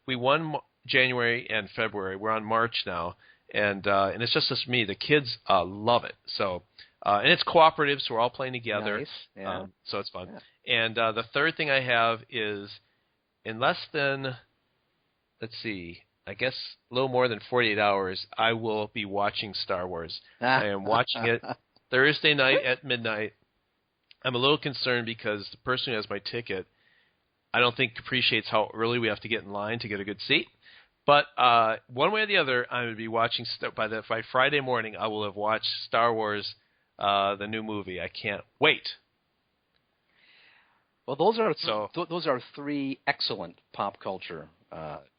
We won January and February. We're on March now, and it's just us me. The kids love it. So and it's cooperative, so we're all playing together. Nice. Yeah. So it's fun. Yeah. And the third thing I have is in less than, let's see, I guess a little more than 48 hours, I will be watching Star Wars. I am watching it Thursday night at midnight. I'm a little concerned because the person who has my ticket, I don't think appreciates how early we have to get in line to get a good seat. But one way or the other, I'm going to be watching by Friday morning. I will have watched Star Wars, the new movie. I can't wait. Well, those are three excellent pop culture.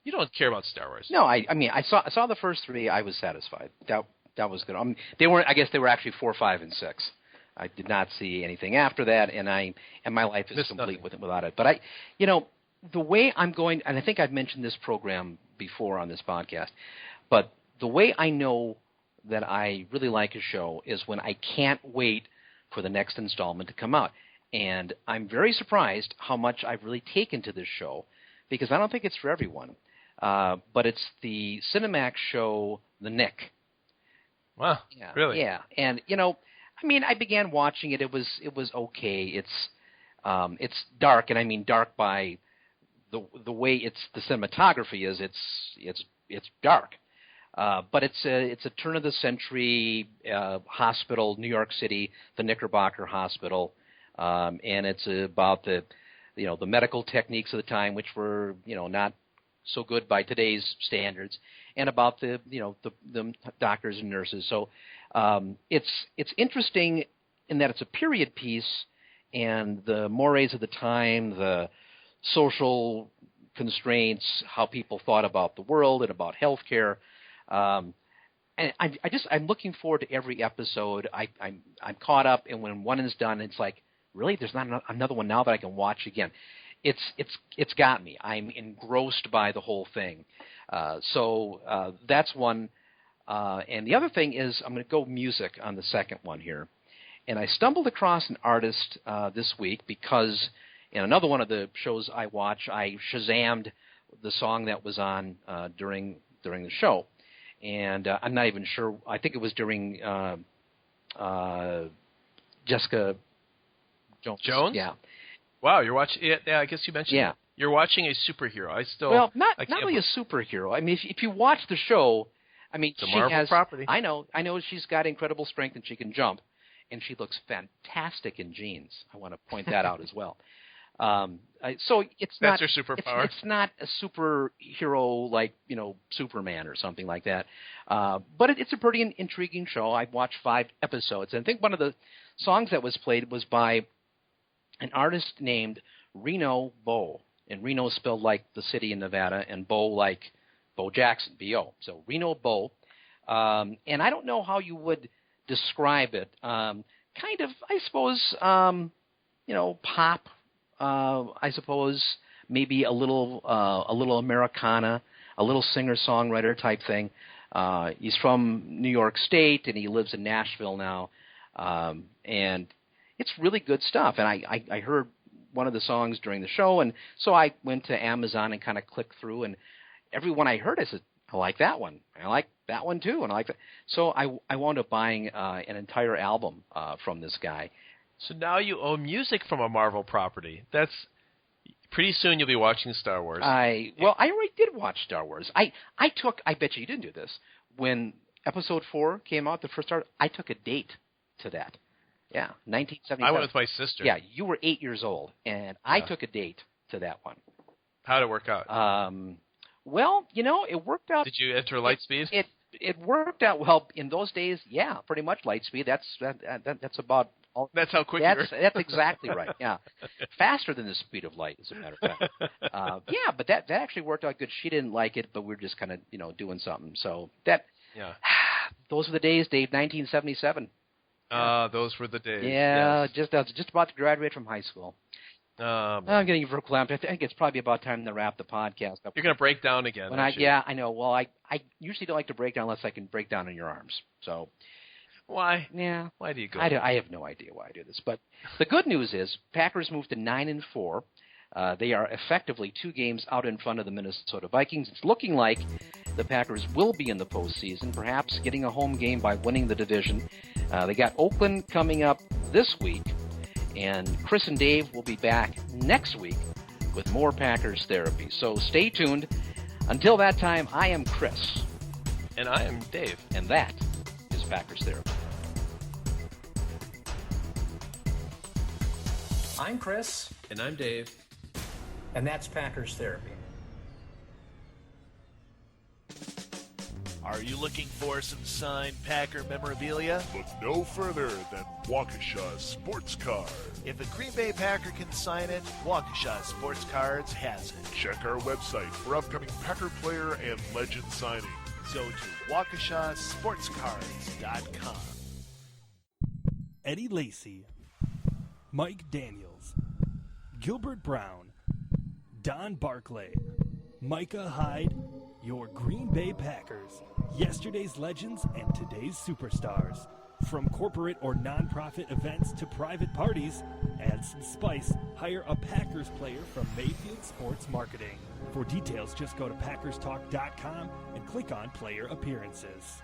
You don't care about Star Wars. No, I mean I saw the first three. I was satisfied. That was good. They weren't. I guess they were actually 4, 5, and 6. I did not see anything after that, and my life is complete without it. But the way I'm going, and I think I've mentioned this program before on this podcast, but the way I know that I really like a show is when I can't wait for the next installment to come out. And I'm very surprised how much I've really taken to this show, because I don't think it's for everyone. But it's the Cinemax show, The Nick. Wow, yeah, really? Yeah, and I began watching it. It was okay. It's dark, and I mean dark by the way the cinematography is. It's dark, but it's a turn of the century hospital, New York City, the Knickerbocker Hospital, and it's about the medical techniques of the time, which were not so good by today's standards, and about the doctors and nurses. So it's interesting in that it's a period piece, and the mores of the time, the social constraints, how people thought about the world and about healthcare. And I'm looking forward to every episode. I'm caught up, and when one is done, it's like, really, there's not another one now that I can watch again. It's got me. I'm engrossed by the whole thing. So that's one. And the other thing is I'm going to go music on the second one here. And I stumbled across an artist this week because in another one of the shows I watch, I Shazammed the song that was on during the show. And I'm not even sure. I think it was during Jessica Jones? Yeah. Wow, you're watching. Yeah, I guess you mentioned. Yeah. You're watching a superhero. Not really a superhero. I mean, if you watch the show, I mean, it's a Marvel property. I know she's got incredible strength and she can jump, and she looks fantastic in jeans. I want to point that out as well. So that's her superpower. It's not a superhero like Superman or something like that. But it's a pretty intriguing show. I've watched 5 episodes, and I think one of the songs that was played was by an artist named Reno Bo, and Reno spelled like the city in Nevada, and Bo like Bo Jackson, B-O. So Reno Bo, and I don't know how you would describe it. Kind of, I suppose, pop. I suppose maybe a little Americana, a little singer-songwriter type thing. He's from New York State, and he lives in Nashville now, and it's really good stuff. And I heard one of the songs during the show, and so I went to Amazon and kind of clicked through, and every one I heard, I said, I like that one. I like that one too, and I like that. So I wound up buying an entire album from this guy. So now you own music from a Marvel property. That's pretty soon you'll be watching Star Wars. I already did watch Star Wars. I bet you didn't do this. When Episode 4 came out, the first Star, I took a date to that. Yeah, 1977. I went with my sister. Yeah, you were 8 years old, and I took a date to that one. How'd it work out? Well, it worked out. Did you enter Lightspeed? It worked out well in those days. Yeah, pretty much Lightspeed. That's about all. That's how quick you were. That's exactly right. Yeah, faster than the speed of light, as a matter of fact. Yeah, but that actually worked out good. She didn't like it, but we were just kind of doing something. So those were the days, Dave. 1977. Those were the days. Yeah, yes. I was just about to graduate from high school. I'm getting verklempt. I think it's probably about time to wrap the podcast up. You're going to break down again, Yeah, I know. Well, I usually don't like to break down unless I can break down in your arms. So why? Yeah. Why do you go? I have no idea why I do this. But the good news is Packers moved to 9-4. They are effectively 2 games out in front of the Minnesota Vikings. It's looking like the Packers will be in the postseason, perhaps getting a home game by winning the division. They got Oakland coming up this week, and Chris and Dave will be back next week with more Packers Therapy. So stay tuned. Until that time, I am Chris. And I am Dave. And that is Packers Therapy. I'm Chris. And I'm Dave. And that's Packers Therapy. Are you looking for some signed Packer memorabilia? Look no further than Waukesha Sports Card. If a Green Bay Packer can sign it, Waukesha Sports Cards has it. Check our website for upcoming Packer player and legend signings. Go to WaukeshaSportsCards.com. Eddie Lacy, Mike Daniels, Gilbert Brown, Don Barclay, Micah Hyde, your Green Bay Packers, yesterday's legends and today's superstars. From corporate or nonprofit events to private parties, add some spice, hire a Packers player from Mayfield Sports Marketing. For details, just go to PackersTalk.com and click on Player Appearances.